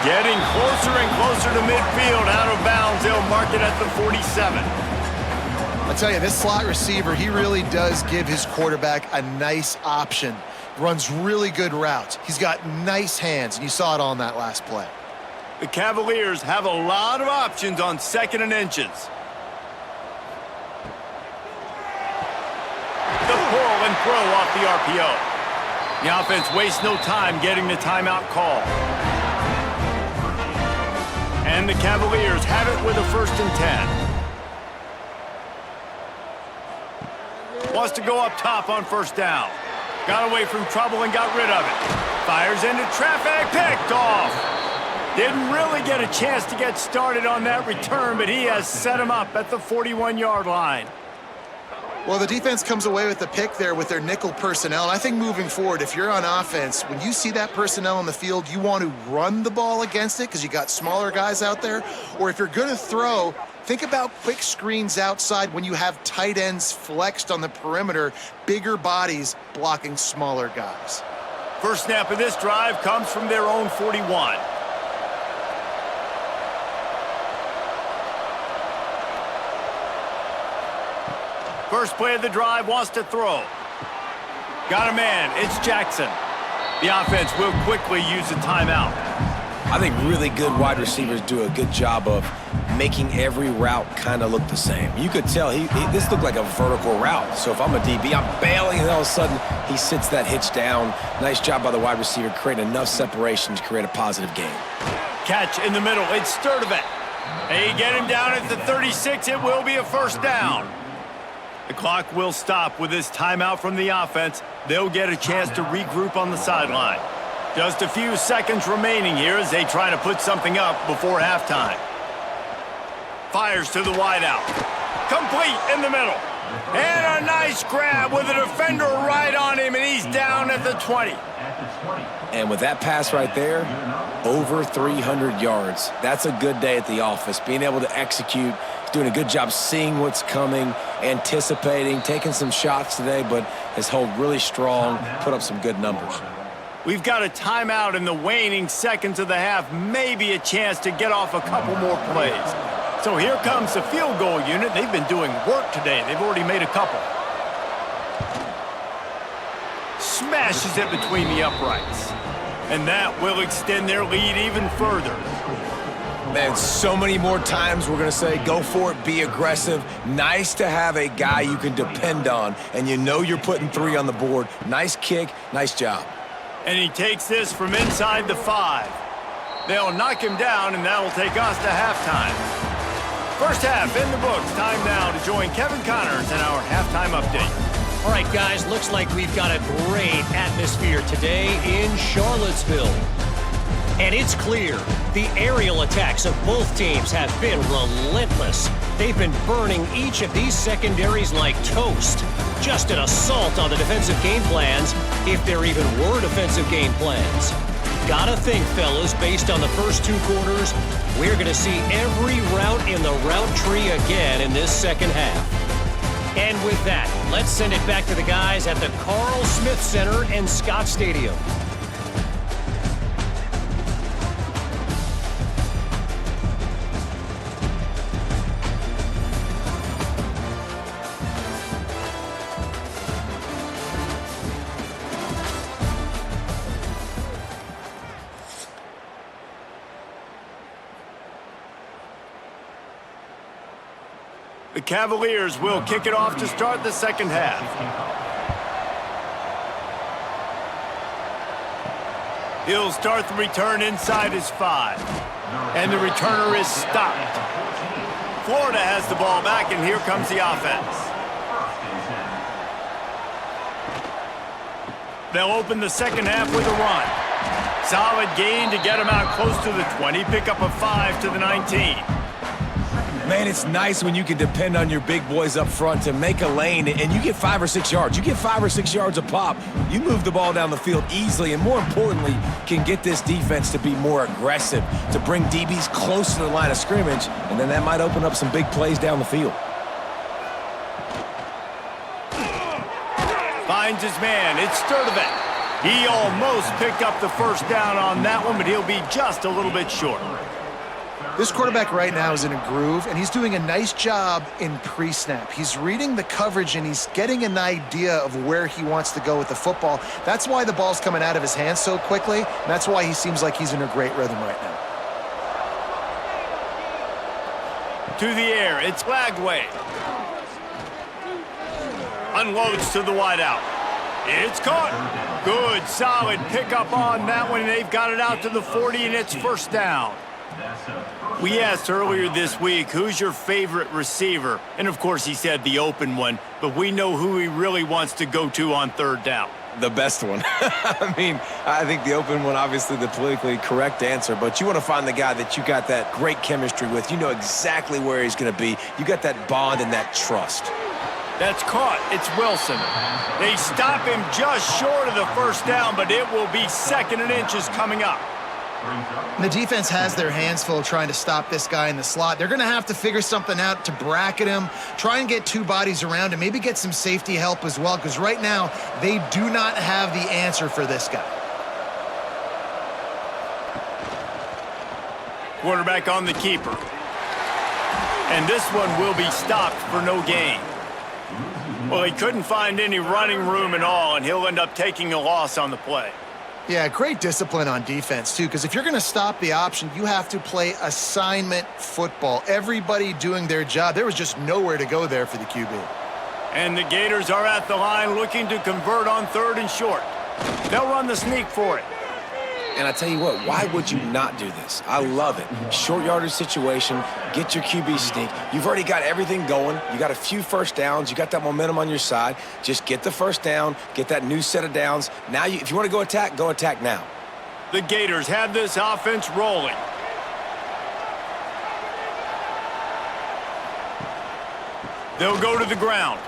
Getting closer and closer to midfield, out of bounds. They'll mark it at the 47. I'll tell you, this slot receiver, he really does give his quarterback a nice option. Runs really good routes. He's got nice hands, and you saw it all in that last play. The Cavaliers have a lot of options on 2nd and inches. The pull and throw off the RPO. The offense wastes no time getting the timeout call. And the Cavaliers have it with a 1st and 10. Wants to go up top on first down. Got away from trouble and got rid of it. Fires into traffic, picked off. Didn't really get a chance to get started on that return, but he has set him up at the 41-yard line. Well, the defense comes away with the pick there with their nickel personnel. And I think moving forward, if you're on offense, when you see that personnel on the field, you want to run the ball against it because you got smaller guys out there. Or if you're going to throw, think about quick screens outside when you have tight ends flexed on the perimeter, bigger bodies blocking smaller guys. First snap of this drive comes from their own 41. First play of the drive, wants to throw. Got a man, it's Jackson. The offense will quickly use a timeout. I think really good wide receivers do a good job of making every route kind of look the same. You could tell this looked like a vertical route. So if I'm a DB, I'm bailing, and all of a sudden he sits that hitch down. Nice job by the wide receiver, creating enough separation to create a positive gain. Catch in the middle. It's Sturdivant. They get him down at the 36. It will be a first down. The clock will stop with this timeout from the offense. They'll get a chance to regroup on the sideline. Just a few seconds remaining here as they try to put something up before halftime. Fires to the wideout. Complete in the middle. And a nice grab with a defender right on him, and he's down at the 20. And with that pass right there, over 300 yards. That's a good day at the office. Being able to execute, doing a good job seeing what's coming, anticipating, taking some shots today, but has held really strong, put up some good numbers. We've got a timeout in the waning seconds of the half, maybe a chance to get off a couple more plays. So here comes the field goal unit. They've been doing work today. They've already made a couple. Smashes it between the uprights. And that will extend their lead even further. Man, so many more times we're going to say, go for it, be aggressive. Nice to have a guy you can depend on, and you know you're putting 3 on the board. Nice kick, nice job. And he takes this from inside the 5. They'll knock him down, and that'll take us to halftime. First half in the books. Time now to join Kevin Connors in our halftime update. All right, guys, looks like we've got a great atmosphere today in Charlottesville. And it's clear the aerial attacks of both teams have been relentless. They've been burning each of these secondaries like toast. Just an assault on the defensive game plans, if there even were defensive game plans. Gotta think, fellas, based on the first 2 quarters, we're going to see every route in the route tree again in this second half. And with that, let's send it back to the guys at the Carl Smith Center and Scott Stadium. The Cavaliers will kick it off to start the second half. He'll start the return inside his 5. And the returner is stopped. Florida has the ball back, and here comes the offense. They'll open the second half with a run. Solid gain to get him out close to the 20. Pick up a 5 to the 19. Man, it's nice when you can depend on your big boys up front to make a lane, and you get 5 or 6 yards. You get 5 or 6 yards a pop. You move the ball down the field easily, and more importantly, can get this defense to be more aggressive, to bring DBs close to the line of scrimmage, and then that might open up some big plays down the field. Finds his man. It's Sturdivant. He almost picked up the first down on that one, but he'll be just a little bit short. This quarterback right now is in a groove, and he's doing a nice job in pre-snap. He's reading the coverage, and he's getting an idea of where he wants to go with the football. That's why the ball's coming out of his hands so quickly, and that's why he seems like he's in a great rhythm right now. To the air, it's Lagway. Unloads to the wideout. It's caught. Good, solid pickup on that one, and they've got it out to the 40, and it's first down. We asked earlier this week, who's your favorite receiver? And, of course, he said the open one, but we know who he really wants to go to on third down. The best one. I mean, I think the open one, obviously the politically correct answer, but you want to find the guy that you got that great chemistry with. You know exactly where he's going to be. You got that bond and that trust. That's caught. It's Wilson. They stop him just short of the first down, but it will be 2nd and inches coming up. The defense has their hands full trying to stop this guy in the slot. They're going to have to figure something out to bracket him, try and get 2 bodies around him, maybe get some safety help as well, because right now they do not have the answer for this guy. Quarterback on the keeper. And this one will be stopped for no gain. Well, he couldn't find any running room at all, and he'll end up taking a loss on the play. Yeah, great discipline on defense, too, because if you're going to stop the option, you have to play assignment football. Everybody doing their job. There was just nowhere to go there for the QB. And the Gators are at the line looking to convert on 3rd and short. They'll run the sneak for it. And I tell you what, why would you not do this? I love it. Short yardage situation, get your QB sneak. You've already got everything going. You got a few first downs. You got that momentum on your side. Just get the first down, get that new set of downs. Now, if you want to go attack now. The Gators have this offense rolling. They'll go to the ground.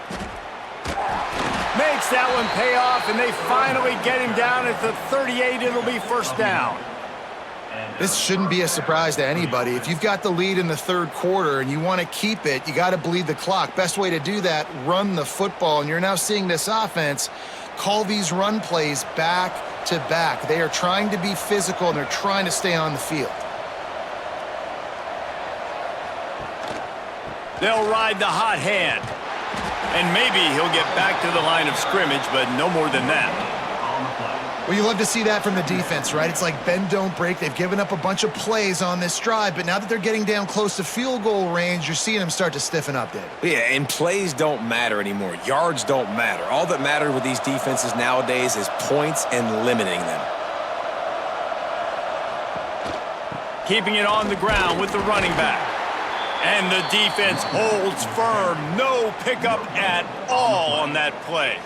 Makes that one pay off, and they finally get him down at the 38. It'll be first down. This shouldn't be a surprise to anybody. If you've got the lead in the 3rd quarter and you want to keep it, you got to bleed the clock. Best way to do that, run the football. And you're now seeing this offense call these run plays back to back. They are trying to be physical, and they're trying to stay on the field. They'll ride the hot hand. And maybe he'll get back to the line of scrimmage, but no more than that. Well, you love to see that from the defense, right? It's like bend, don't break. They've given up a bunch of plays on this drive, but now that they're getting down close to field goal range, you're seeing them start to stiffen up, David. Yeah, and plays don't matter anymore. Yards don't matter. All that matters with these defenses nowadays is points and limiting them. Keeping it on the ground with the running back. And the defense holds firm. No pickup at all on that play.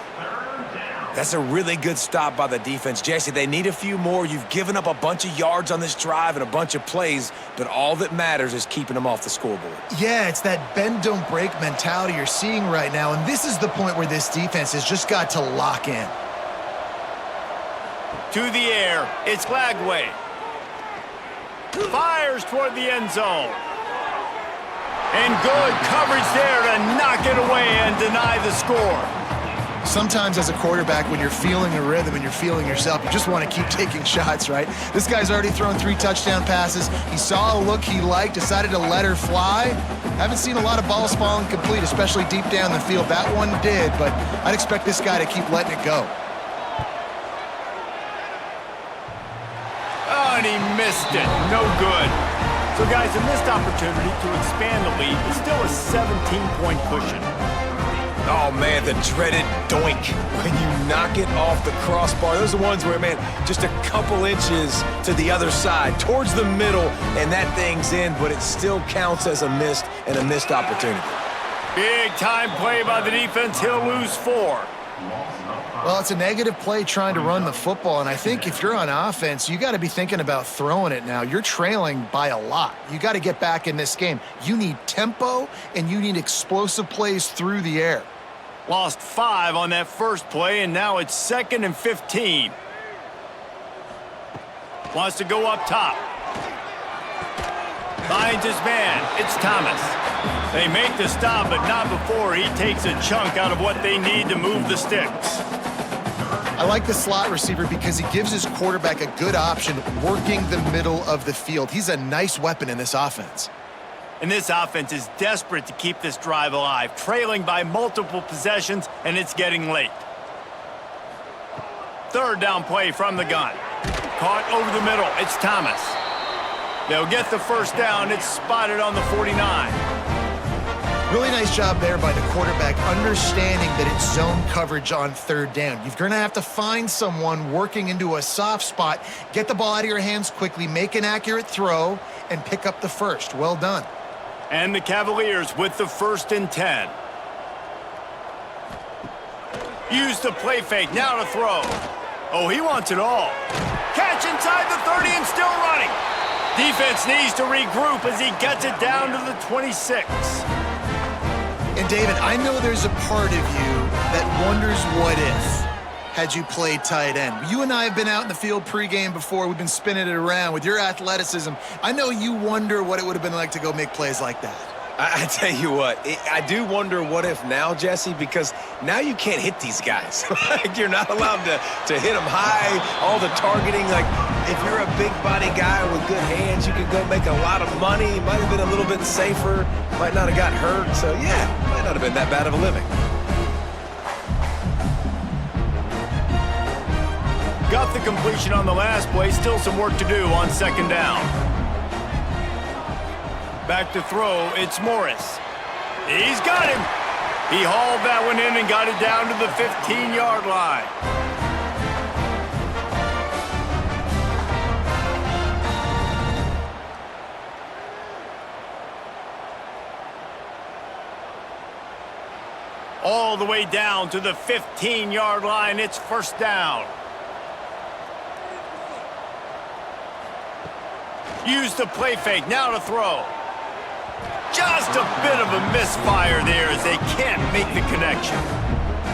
That's a really good stop by the defense. Jesse, they need a few more. You've given up a bunch of yards on this drive and a bunch of plays, but all that matters is keeping them off the scoreboard. Yeah, it's that bend, don't break mentality you're seeing right now, and this is the point where this defense has just got to lock in. To the air, it's Lagway. Fires toward the end zone. And good coverage there to knock it away and deny the score. Sometimes as a quarterback, when you're feeling a rhythm and you're feeling yourself, you just want to keep taking shots, right? This guy's already thrown 3 touchdown passes. He saw a look he liked, decided to let her fly. Haven't seen a lot of balls falling complete, especially deep down the field. That one did, but I'd expect this guy to keep letting it go. Oh, and he missed it. No good. So, guys, a missed opportunity to expand the lead, but still a 17-point cushion. Oh, man, the dreaded doink when you knock it off the crossbar. Those are the ones where, man, just a couple inches to the other side, towards the middle, and that thing's in, but it still counts as a missed opportunity. Big-time play by the defense. He'll lose 4. Well, it's a negative play trying to run the football, and I think if you're on offense, you got to be thinking about throwing it now. You're trailing by a lot. You got to get back in this game. You need tempo, and you need explosive plays through the air. Lost 5 on that first play, and now it's 2nd and 15. Wants to go up top. Finds his man. It's Thomas. They make the stop, but not before he takes a chunk out of what they need to move the sticks. I like the slot receiver because he gives his quarterback a good option working the middle of the field. He's a nice weapon in this offense. And this offense is desperate to keep this drive alive, trailing by multiple possessions, and it's getting late. 3rd down play from the gun. Caught over the middle. It's Thomas. They'll get the first down. It's spotted on the 49. Really nice job there by the quarterback, understanding that it's zone coverage on 3rd down. You're going to have to find someone working into a soft spot, get the ball out of your hands quickly, make an accurate throw, and pick up the first. Well done. And the Cavaliers with the 1st and 10. Use the play fake, now to throw. Oh, he wants it all. Catch inside the 30 and still running. Defense needs to regroup as he gets it down to the 26. And David, I know there's a part of you that wonders what if had you played tight end. You and I have been out in the field pregame before. We've been spinning it around with your athleticism. I know you wonder what it would have been like to go make plays like that. I tell you what, I do wonder what if now, Jesse, because now you can't hit these guys. Like, you're not allowed to hit them high, all the targeting. Like, if you're a big body guy with good hands, you could go make a lot of money. Might have been a little bit safer, might not have got hurt. So, yeah, might not have been that bad of a living. Got the completion on the last play. Still some work to do on second down. Back to throw. It's Morris. He's got him. He hauled that one in and got it down to the 15-yard line. All the way down to the 15-yard line. It's first down. Use the play fake. Now to throw. Just a bit of a misfire there as they can't make the connection.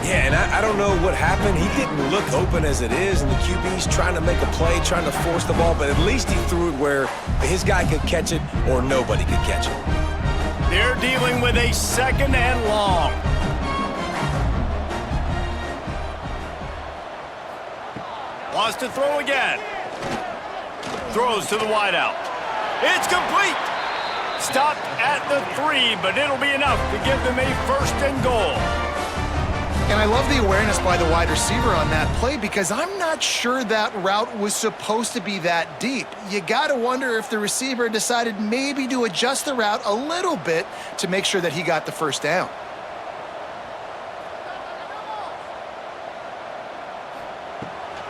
Yeah, and I don't know what happened. He didn't look open as it is, and the QB's trying to make a play, trying to force the ball, but at least he threw it where his guy could catch it or nobody could catch it. They're dealing with a second and long. Wants to throw again. Throws to the wideout. It's complete. Stopped at the 3, but it'll be enough to give them a first and goal. And I love the awareness by the wide receiver on that play because I'm not sure that route was supposed to be that deep. You got to wonder if the receiver decided maybe to adjust the route a little bit to make sure that he got the first down.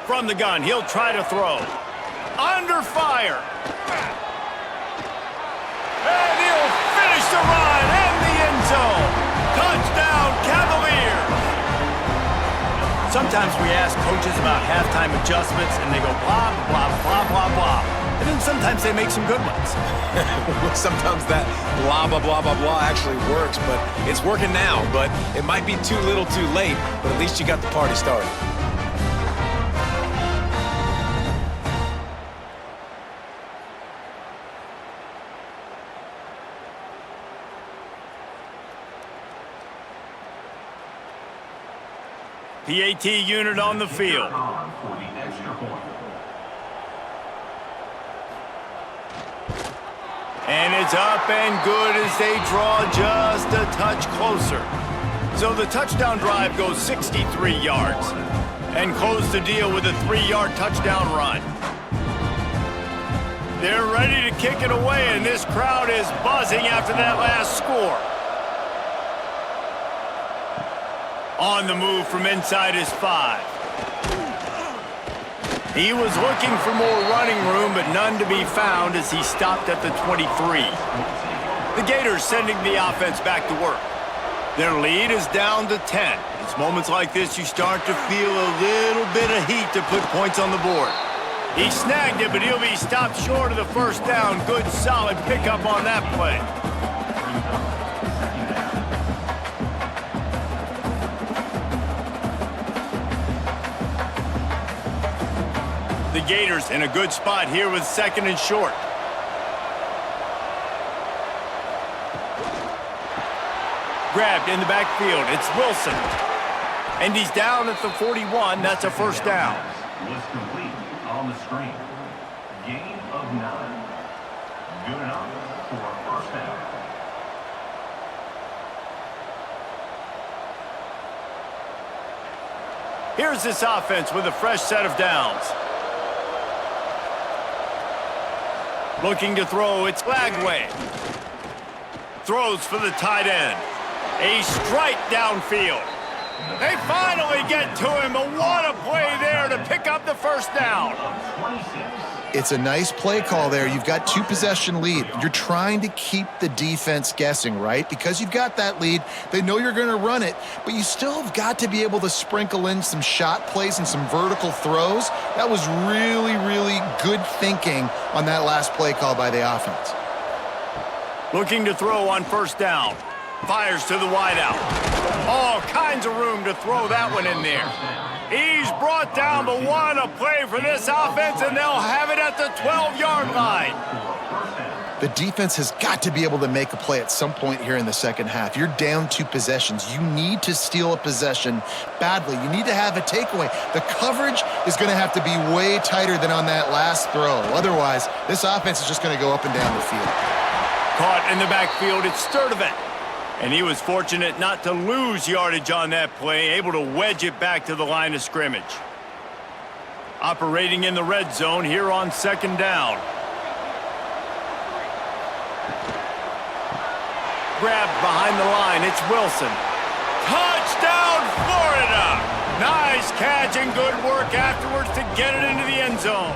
From the gun, he'll try to throw. Under fire. And he'll finish the run in the end zone. Touchdown, Cavaliers. Sometimes we ask coaches about halftime adjustments, and they go blah, blah, blah, blah, blah. And then sometimes they make some good ones. Sometimes that blah, blah, blah, blah, blah actually works, but it's working now. But it might be too little too late, but at least you got the party started. PAT unit on the field. And it's up and good as they draw just a touch closer. So the touchdown drive goes 63 yards. And close the deal with a 3-yard touchdown run. They're ready to kick it away, and this crowd is buzzing after that last score. On the move from inside his 5. He was looking for more running room, but none to be found as he stopped at the 23. The Gators sending the offense back to work. Their lead is down to 10. It's moments like this you start to feel a little bit of heat to put points on the board. He snagged it, but he'll be stopped short of the first down. Good, solid pickup on that play. The Gators in a good spot here with second and short. Grabbed in the backfield. It's Wilson. And he's down at the 41. That's a first down. Was complete on the screen. Gain of 9. Good enough for a first down. Here's this offense with a fresh set of downs. Looking to throw, it's Lagway. Throws for the tight end. A strike downfield. They finally get to him, but what a play there to pick up the first down. It's a nice play call there. You've got 2-possession lead. You're trying to keep the defense guessing, right? Because you've got that lead, they know you're going to run it, but you still have got to be able to sprinkle in some shot plays and some vertical throws. That was really, really good thinking on that last play call by the offense. Looking to throw on first down. Fires to the wideout. All kinds of room to throw that one in there. He's brought down, but what a play for this offense, and they'll have it at the 12-yard line. The defense has got to be able to make a play at some point here in the second half. You're down 2 possessions. You need to steal a possession badly. You need to have a takeaway. The coverage is going to have to be way tighter than on that last throw. Otherwise, this offense is just going to go up and down the field. Caught in the backfield, it's Sturdivant. And he was fortunate not to lose yardage on that play, able to wedge it back to the line of scrimmage. Operating in the red zone here on second down. Grabbed behind the line. It's Wilson. Touchdown, Florida! Nice catch and good work afterwards to get it into the end zone.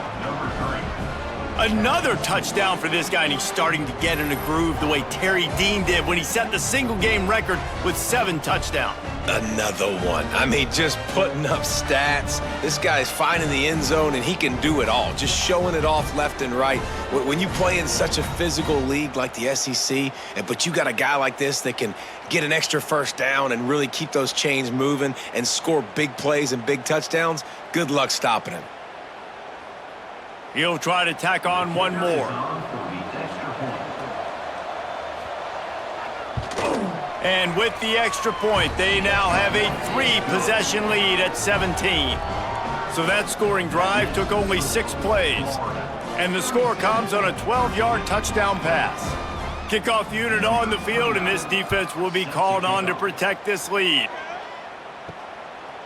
Another touchdown for this guy, and he's starting to get in a groove the way Terry Dean did when he set the single-game record with 7 touchdowns. Another one. I mean, just putting up stats. This guy's finding the end zone, and he can do it all, just showing it off left and right. When you play in such a physical league like the SEC, but you got a guy like this that can get an extra first down and really keep those chains moving and score big plays and big touchdowns, good luck stopping him. He'll try to tack on one more. And with the extra point, they now have a 3-possession lead at 17. So that scoring drive took only 6 plays. And the score comes on a 12-yard touchdown pass. Kickoff unit on the field, and this defense will be called on to protect this lead.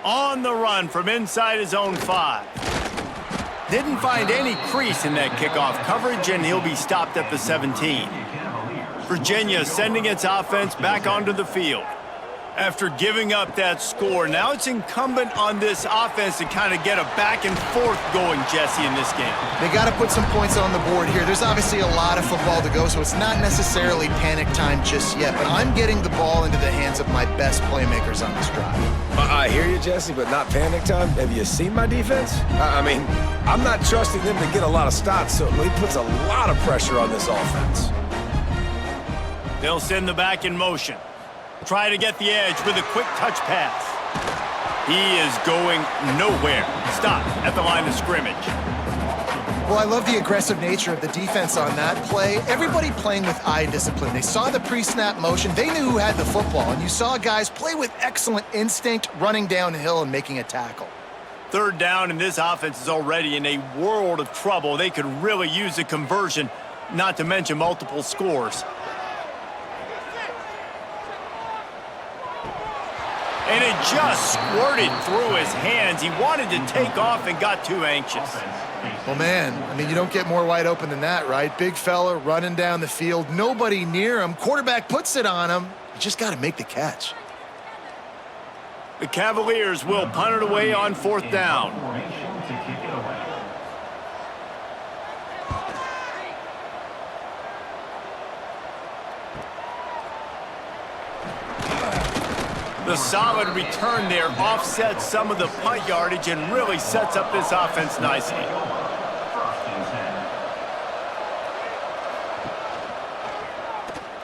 On the run from inside his own 5. Didn't find any crease in that kickoff coverage, and he'll be stopped at the 17. Virginia sending its offense back onto the field. After giving up that score, now it's incumbent on this offense to kind of get a back and forth going, Jesse, in this game. They got to put some points on the board here. There's obviously a lot of football to go, so it's not necessarily panic time just yet, but I'm getting the ball into the hands of my best playmakers on this drive. I hear you, Jesse, but not panic time. Have you seen my defense? I mean, I'm not trusting them to get a lot of stops, so he puts a lot of pressure on this offense. They'll send the back in motion. Try to get the edge with a quick touch pass. He is going nowhere. Stop at the line of scrimmage. Well, I love the aggressive nature of the defense on that play. Everybody playing with eye discipline. They saw the pre-snap motion. They knew who had the football, and you saw guys play with excellent instinct, running downhill and making a tackle. Third down, and this offense is already in a world of trouble. They could really use a conversion, not to mention multiple scores. And it just squirted through his hands. He wanted to take off and got too anxious. Well, man, I mean, you don't get more wide open than that, right? Big fella running down the field, nobody near him. Quarterback puts it on him. You just got to make the catch. The Cavaliers will punt it away on 4th down. The solid return there offsets some of the punt yardage and really sets up this offense nicely.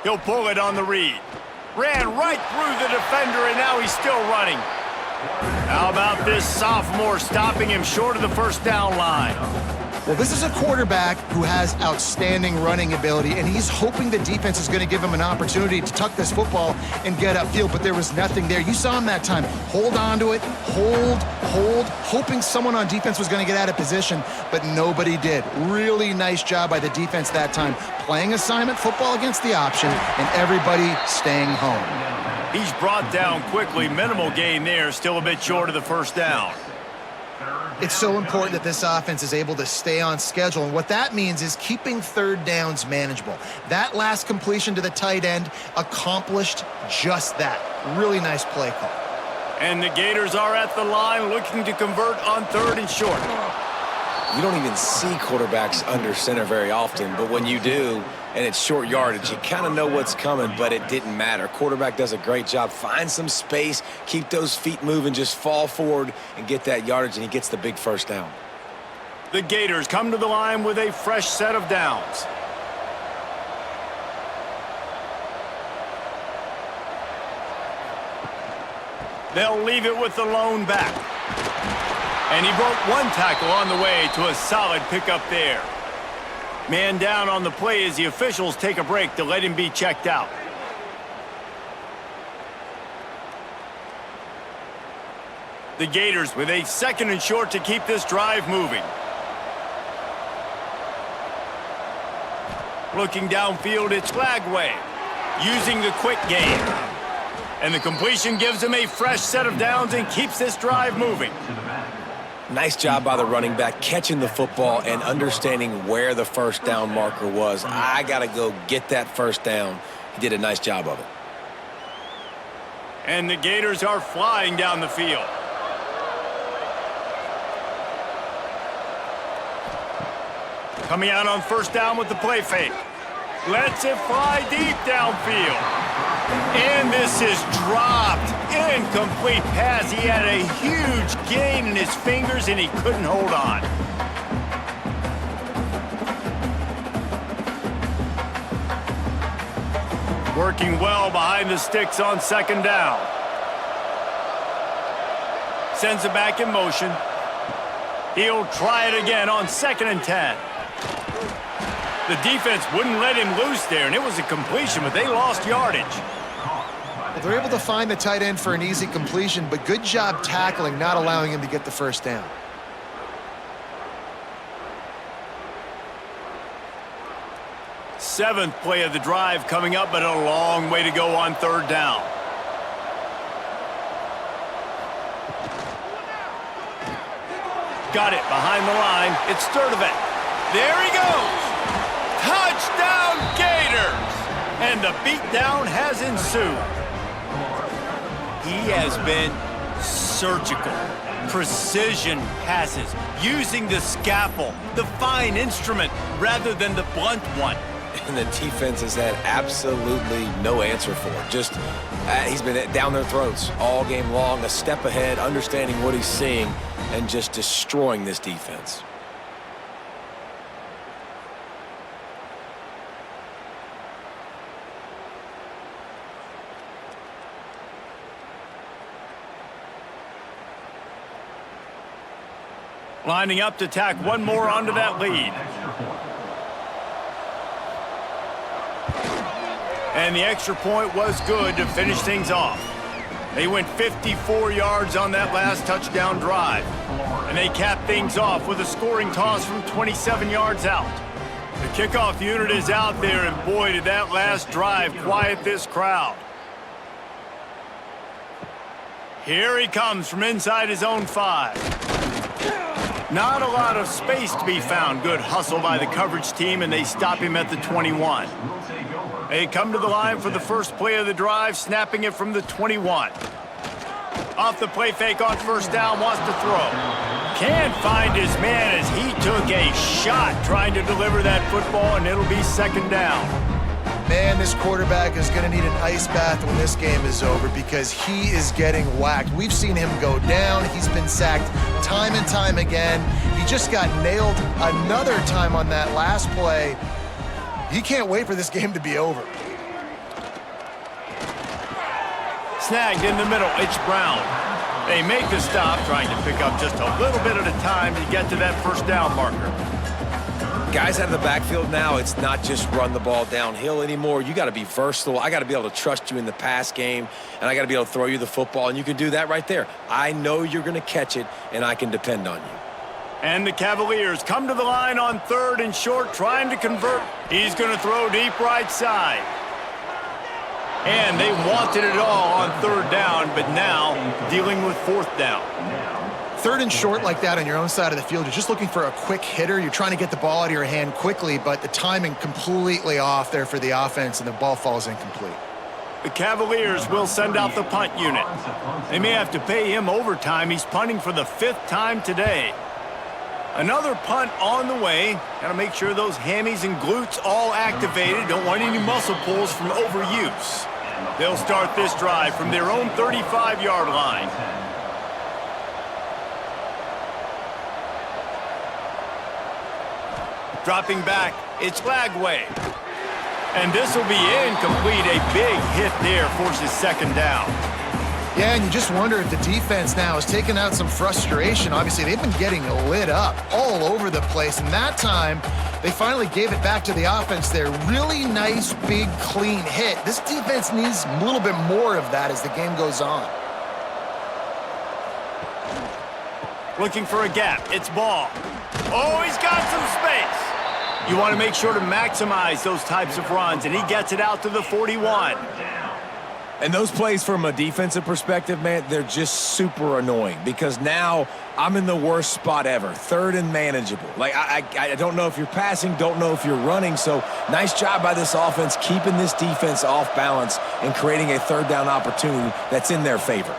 He'll pull it on the read. Ran right through the defender, and now he's still running. How about this sophomore stopping him short of the first down line? Well, this is a quarterback who has outstanding running ability, and he's hoping the defense is going to give him an opportunity to tuck this football and get upfield, but there was nothing there. You saw him that time. Hold on to it, hold, hoping someone on defense was going to get out of position, but nobody did. Really nice job by the defense that time, playing assignment football against the option, and everybody staying home. He's brought down quickly. Minimal gain there, still a bit short of the first down. It's so important that this offense is able to stay on schedule, and what that means is keeping third downs manageable. That last completion to the tight end accomplished just that. Really nice play call. And the Gators are at the line looking to convert on 3rd and short. You don't even see quarterbacks under center very often, but when you do, and it's short yardage, you kind of know what's coming, but it didn't matter. Quarterback does a great job. Find some space, keep those feet moving, just fall forward and get that yardage, and he gets the big first down. The Gators come to the line with a fresh set of downs. They'll leave it with the lone back. And he broke one tackle on the way to a solid pickup there. Man down on the play as the officials take a break to let him be checked out. The Gators with a 2nd and short to keep this drive moving. Looking downfield, it's Lagway using the quick game. And the completion gives him a fresh set of downs and keeps this drive moving. Nice job by the running back, catching the football and understanding where the first down marker was. I got to go get that first down. He did a nice job of it. And the Gators are flying down the field. Coming out on first down with the play fake. Lets it fly deep downfield. And this is dropped. Incomplete pass. He had a huge gain in his fingers and he couldn't hold on. Working well behind the sticks on second down. Sends it back in motion. He'll try it again on 2nd and 10. The defense wouldn't let him loose there, and it was a completion, but they lost yardage. Well, they're able to find the tight end for an easy completion, but good job tackling, not allowing him to get the first down. Seventh play of the drive coming up, but a long way to go on third down. Got it behind the line. It's Sturdivant. There he goes. Touchdown, Gators! And the beatdown has ensued. He has been surgical. Precision passes, using the scalpel, the fine instrument, rather than the blunt one. And the defense has had absolutely no answer for it. Just, he's been down their throats all game long, a step ahead, understanding what he's seeing, and just destroying this defense. Lining up to tack one more onto that lead. And the extra point was good to finish things off. They went 54 yards on that last touchdown drive. And they capped things off with a scoring toss from 27 yards out. The kickoff unit is out there, and boy, did that last drive quiet this crowd. Here he comes from inside his own 5. Not a lot of space to be found. Good hustle by the coverage team, and they stop him at the 21. They come to the line for the first play of the drive, snapping it from the 21. Off the play fake on first down, wants to throw. Can't find his man as he took a shot trying to deliver that football, and it'll be second down. Man, this quarterback is going to need an ice bath when this game is over because he is getting whacked. We've seen him go down. He's been sacked time and time again. He just got nailed another time on that last play. He can't wait for this game to be over. Snagged in the middle, it's Brown. They make the stop, trying to pick up just a little bit at a time to get to that first down marker. Guys out of the backfield now, it's not just run the ball downhill anymore. You got to be versatile. I got to be able to trust you in the pass game, and I got to be able to throw you the football, and you can do that right there. I know you're going to catch it, and I can depend on you. And the Cavaliers come to the line on 3rd and short, trying to convert. He's going to throw deep right side. And they wanted it all on 3rd down, but now dealing with 4th down. 3rd and short like that on your own side of the field, you're just looking for a quick hitter. You're trying to get the ball out of your hand quickly, but the timing completely off there for the offense, and the ball falls incomplete. The Cavaliers will send out the punt unit. They may have to pay him overtime. He's punting for the 5th time today. Another punt on the way. Got to make sure those hammies and glutes all activated. Don't want any muscle pulls from overuse. They'll start this drive from their own 35-yard line. Dropping back, it's Lagway. And this will be incomplete. A big hit there forces second down. Yeah, and you just wonder if the defense now is taking out some frustration. Obviously, they've been getting lit up all over the place, and that time they finally gave it back to the offense there. Really nice, big, clean hit. This defense needs a little bit more of that as the game goes on. Looking for a gap. It's Ball. Oh, he's got some space. You want to make sure to maximize those types of runs, and he gets it out to the 41. And those plays from a defensive perspective, man, they're just super annoying because now I'm in the worst spot ever, third and manageable. Like, I don't know if you're passing, don't know if you're running, so nice job by this offense keeping this defense off balance and creating a third down opportunity that's in their favor.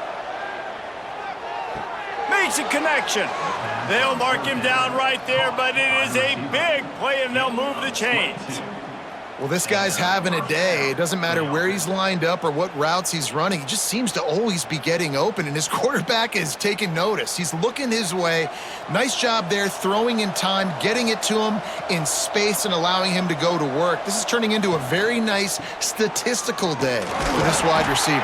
Makes a connection. They'll mark him down right there, but it is a big play, and they'll move the chains. Well, this guy's having a day. It doesn't matter where he's lined up or what routes he's running. He just seems to always be getting open, and his quarterback is taking notice. He's looking his way. Nice job there, throwing in time, getting it to him in space and allowing him to go to work. This is turning into a very nice statistical day for this wide receiver.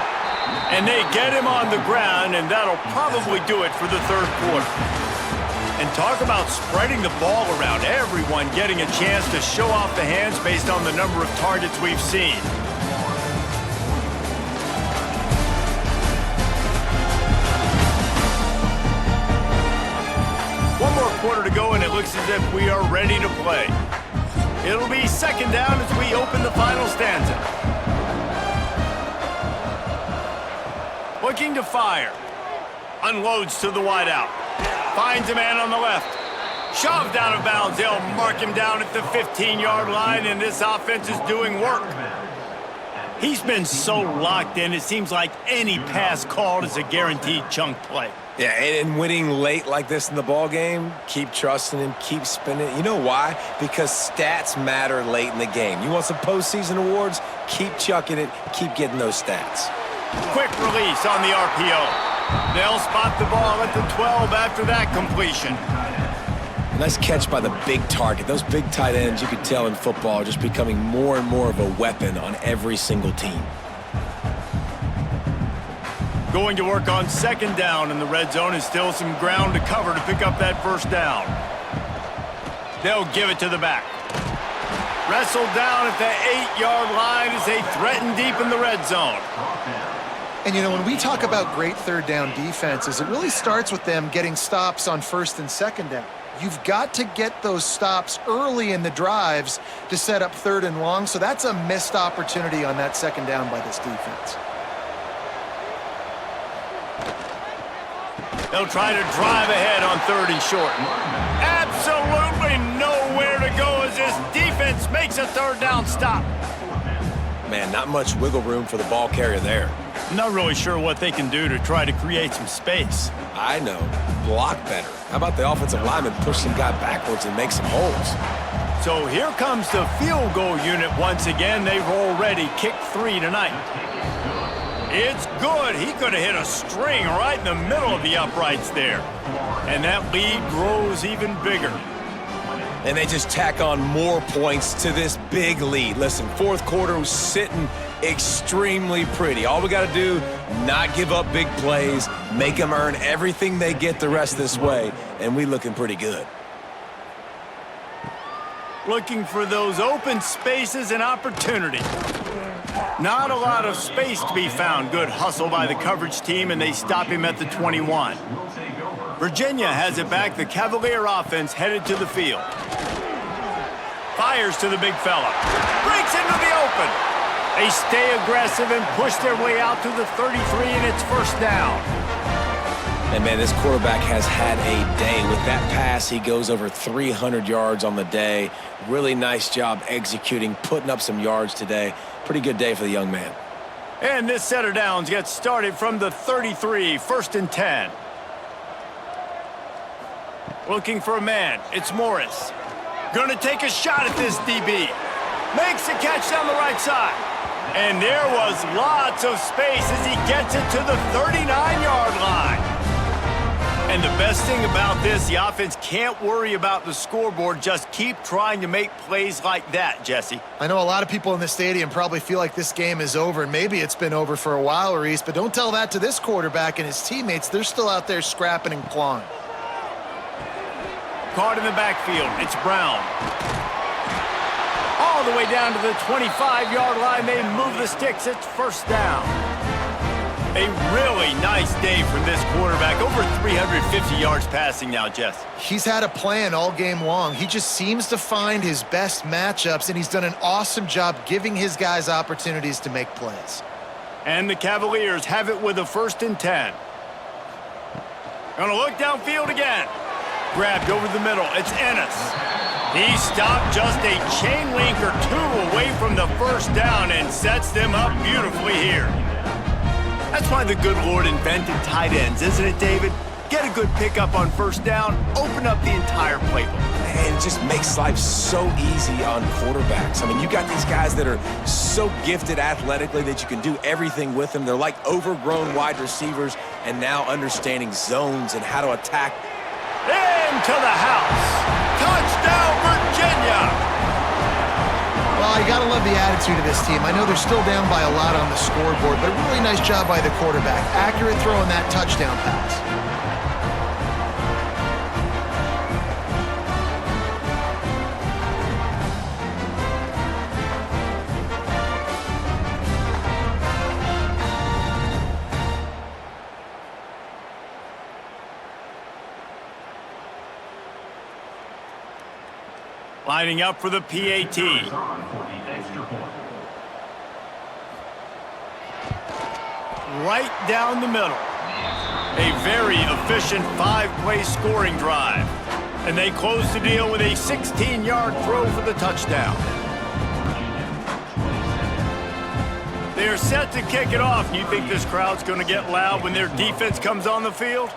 And they get him on the ground, and that'll probably do it for the third quarter. And talk about spreading the ball around, everyone getting a chance to show off the hands based on the number of targets we've seen. One more quarter to go, and it looks as if we are ready to play. It'll be second down as we open the final stanza. Looking to fire. Unloads to the wideout. Finds a man on the left. Shoved out of bounds. They'll mark him down at the 15-yard line, and this offense is doing work. He's been so locked in, it seems like any pass called is a guaranteed chunk play. Yeah, and winning late like this in the ball game, keep trusting him, keep spinning. You know why? Because stats matter late in the game. You want some postseason awards? Keep chucking it, keep getting those stats. Quick release on the RPO. They'll spot the ball at the 12 after that completion. Nice catch by the big target. Those big tight ends, you could tell in football, are just becoming more and more of a weapon on every single team. Going to work on second down, and the red zone is still some ground to cover to pick up that first down. They'll give it to the back. Wrestled down at the 8-yard line as they threaten deep in the red zone. And, you know, when we talk about great third down defenses, it really starts with them getting stops on first and second down. You've got to get those stops early in the drives to set up third and long, so that's a missed opportunity on that second down by this defense. They'll try to drive ahead on third and short. Absolutely nowhere to go as this defense makes a third down stop. Man, not much wiggle room for the ball carrier there. I'm not really sure what they can do to try to create some space. I know. Block better. How about the offensive lineman push some guy backwards and make some holes? So here comes the field goal unit once again. They've already kicked 3 tonight. It's good. He could have hit a string right in the middle of the uprights there. And that lead grows even bigger. And they just tack on more points to this big lead. Listen, fourth quarter was sitting extremely pretty. All we got to do, not give up big plays, make them earn everything they get the rest of this way, and we looking pretty good. Looking for those open spaces and opportunity. Not a lot of space to be found. Good hustle by the coverage team, and they stop him at the 21. Virginia has it back. The Cavalier offense headed to the field. Fires to the big fella. Breaks into the open. They stay aggressive and push their way out to the 33, and it's first down. And, man, this quarterback has had a day. With that pass, he goes over 300 yards on the day. Really nice job executing, putting up some yards today. Pretty good day for the young man. And this set of downs gets started from the 33, first and 10. Looking for a man. It's Morris. Going to take a shot at this DB. Makes a catch down the right side. And there was lots of space as he gets it to the 39-yard line. And the best thing about this, the offense can't worry about the scoreboard. Just keep trying to make plays like that, Jesse. I know a lot of people in the stadium probably feel like this game is over, and maybe it's been over for a while, Reese, but don't tell that to this quarterback and his teammates. They're still out there scrapping and clawing. Caught in the backfield. It's Brown. All the way down to the 25-yard line. They move the sticks. It's first down. A really nice day from this quarterback. Over 350 yards passing now, Jess. He's had a plan all game long. He just seems to find his best matchups, and he's done an awesome job giving his guys opportunities to make plays. And the Cavaliers have it with a 1st and 10. Gonna look downfield again. Grabbed over the middle. It's Ennis. He stopped just a chain link or two away from the 1st down and sets them up beautifully here. That's why the good Lord invented tight ends, isn't it, David? Get a good pickup on 1st down, open up the entire playbook. And it just makes life so easy on quarterbacks. I mean, you got these guys that are so gifted athletically that you can do everything with them. They're like overgrown wide receivers, and now understanding zones and how to attack. Into the house. Touchdown, Virginia! Well, you got to love the attitude of this team. I know they're still down by a lot on the scoreboard, but a really nice job by the quarterback. Accurate throw in that touchdown pass. Lining up for the PAT. Right down the middle. A very efficient 5-play scoring drive. And they close the deal with a 16-yard throw for the touchdown. They are set to kick it off. You think this crowd's going to get loud when their defense comes on the field?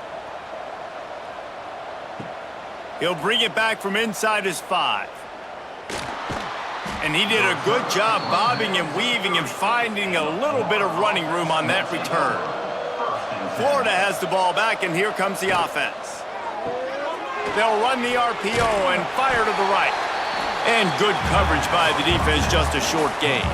He'll bring it back from inside his 5. And he did a good job bobbing and weaving and finding a little bit of running room on that return. Florida has the ball back, and here comes the offense. They'll run the RPO and fire to the right. And good coverage by the defense, just a short gain.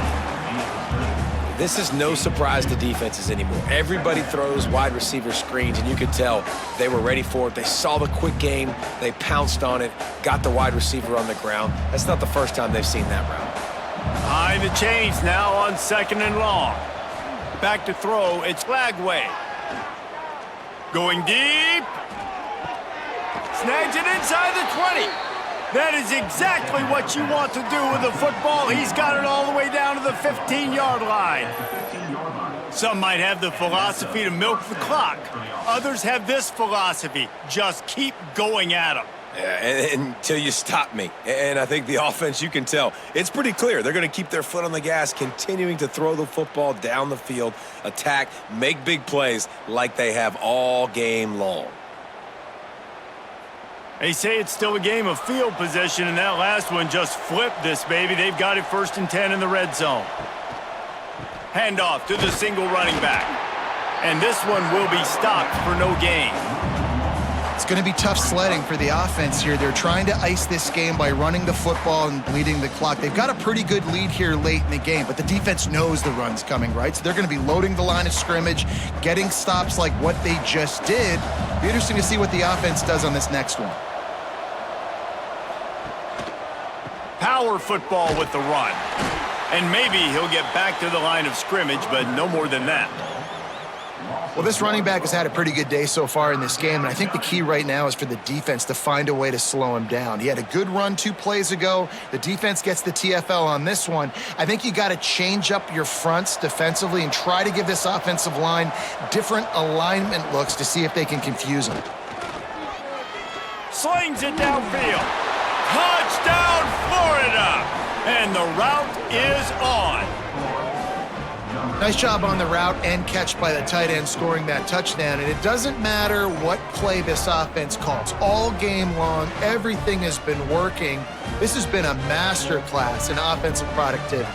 This is no surprise to defenses anymore. Everybody throws wide receiver screens, and you could tell they were ready for it. They saw the quick game. They pounced on it, got the wide receiver on the ground. That's not the first time they've seen that route. Behind the chains now on 2nd and long. Back to throw. It's Flagway. Going deep. Snags it inside the 20. That is exactly what you want to do with the football. He's got it all the way down to the 15-yard line. Some might have the philosophy to milk the clock. Others have this philosophy: just keep going at them. Yeah, until you stop me. And I think the offense, you can tell, it's pretty clear. They're going to keep their foot on the gas, continuing to throw the football down the field, attack, make big plays like they have all game long. They say it's still a game of field position, and that last one just flipped this baby. They've got it 1st and 10 in the red zone. Handoff to the single running back. And this one will be stopped for no gain. It's going to be tough sledding for the offense here. They're trying to ice this game by running the football and bleeding the clock. They've got a pretty good lead here late in the game, but the defense knows the run's coming, right? So they're going to be loading the line of scrimmage, getting stops like what they just did. Be interesting to see what the offense does on this next one. Power football with the run. And maybe he'll get back to the line of scrimmage, but no more than that. Well, this running back has had a pretty good day so far in this game, and I think the key right now is for the defense to find a way to slow him down. He had a good run 2 plays ago. The defense gets the TFL on this one. I think you got to change up your fronts defensively and try to give this offensive line different alignment looks to see if they can confuse him. Slings it downfield. Touchdown, Florida! And the route is on. Nice job on the route and catch by the tight end scoring that touchdown. And it doesn't matter what play this offense calls. All game long, everything has been working. This has been a masterclass in offensive productivity.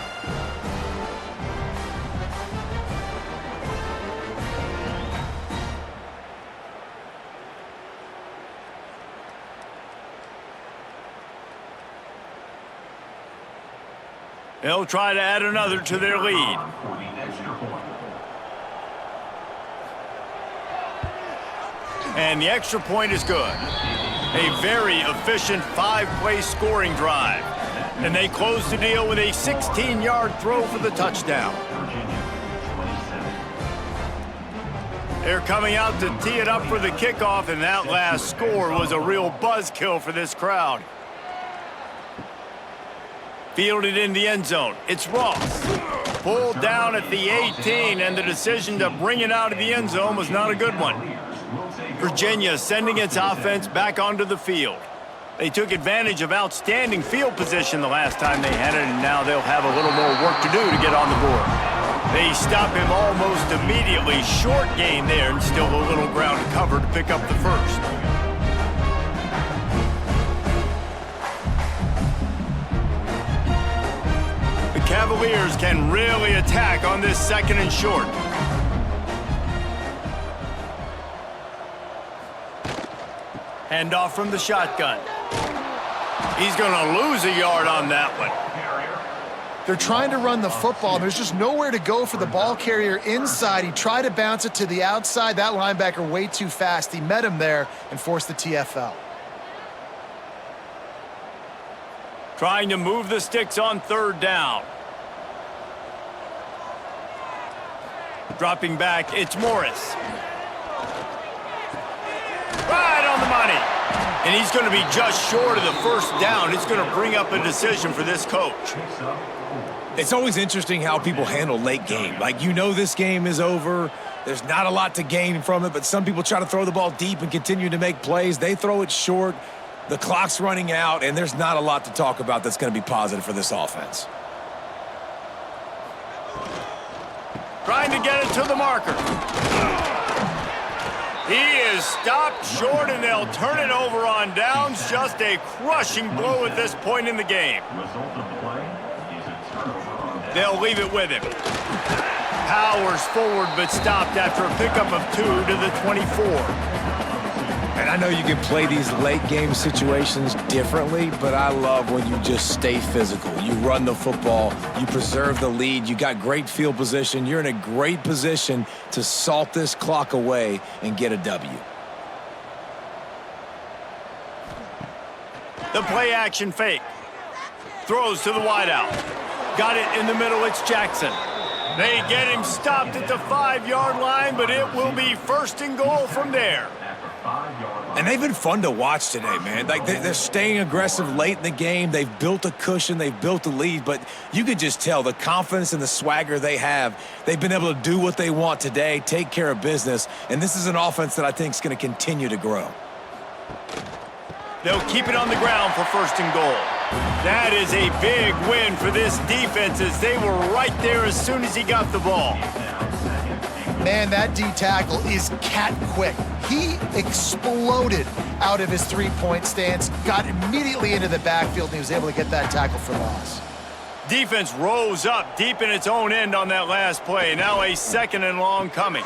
They'll try to add another to their lead. And the extra point is good. A very efficient 5-play scoring drive. And they close the deal with a 16-yard throw for the touchdown. They're coming out to tee it up for the kickoff, and that last score was a real buzzkill for this crowd. Fielded in the end zone. It's Ross. Pulled down at the 18, and the decision to bring it out of the end zone was not a good one. Virginia sending its offense back onto the field. They took advantage of outstanding field position the last time they had it, and now they'll have a little more work to do to get on the board. They stop him almost immediately. Short gain there, and still a little ground to cover to pick up the first. The Cavaliers can really attack on this second and short. Handoff from the shotgun. He's going to lose a yard on that one. They're trying to run the football. There's just nowhere to go for the ball carrier inside. He tried to bounce it to the outside. That linebacker way too fast. He met him there and forced the TFL. Trying to move the sticks on third down. Dropping back, it's Morris. Right on the money. And he's going to be just short of the first down. It's going to bring up a decision for this coach. It's always interesting how people handle late game. Like, you know this game is over. There's not a lot to gain from it, but some people try to throw the ball deep and continue to make plays. They throw it short. The clock's running out, and there's not a lot to talk about that's going to be positive for this offense. Trying to get it to the marker. He is stopped short, and they'll turn it over on downs. Just a crushing blow at this point in the game. They'll leave it with him. Powers forward, but stopped after a pickup of 2 to the 24. And I know you can play these late game situations differently, but I love when you just stay physical. You run the football, you preserve the lead, you got great field position, you're in a great position to salt this clock away and get a W. The play action fake. Throws to the wideout. Got it in the middle, it's Jackson. They get him stopped at the 5-yard line, but it will be first and goal from there. And they've been fun to watch today, man. Like, they're staying aggressive late in the game. They've built a cushion. They've built a lead. But you could just tell the confidence and the swagger they have. They've been able to do what they want today, take care of business. And this is an offense that I think is going to continue to grow. They'll keep it on the ground for first and goal. That is a big win for this defense, as they were right there as soon as he got the ball. Man, that D tackle is cat quick. He exploded out of his three-point stance, got immediately into the backfield, and he was able to get that tackle for loss. Defense rose up deep in its own end on that last play. Now a second and long coming.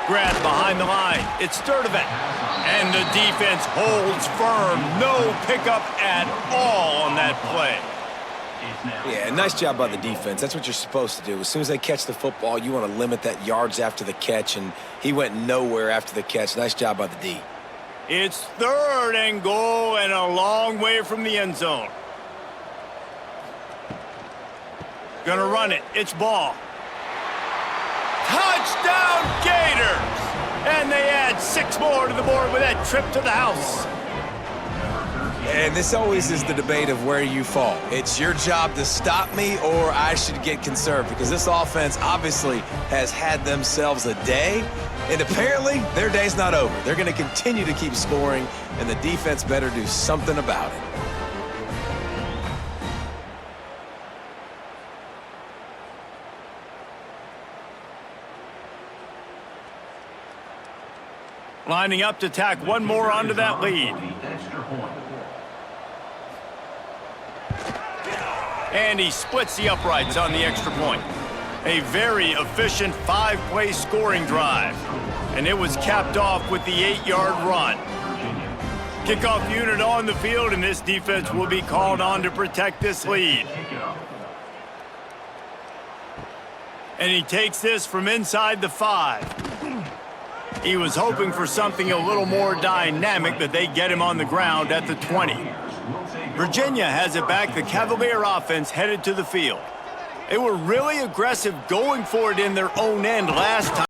Grab behind the line. It's Sturdivant. And the defense holds firm. No pickup at all on that play. Yeah, nice job by the defense. That's what you're supposed to do. As soon as they catch the football, you want to limit that yards after the catch, and he went nowhere after the catch. Nice job by the D. It's third and goal and a long way from the end zone. Gonna run it. It's Ball. Touchdown Gators! And they add 6 more to the board with that trip to the house. And this always is the debate of where you fall. It's your job to stop me, or I should get conserved, because this offense obviously has had themselves a day, and apparently their day's not over. They're going to continue to keep scoring, and the defense better do something about it. Lining up to tack one more onto that lead. And he splits the uprights on the extra point. A very efficient 5-play scoring drive. And it was capped off with the 8-yard run. Kickoff unit on the field, and this defense will be called on to protect this lead. And he takes this from inside the 5. He was hoping for something a little more dynamic, but they get him on the ground at the 20. Virginia has it back. The Cavalier offense headed to the field. They were really aggressive going for it in their own end last time.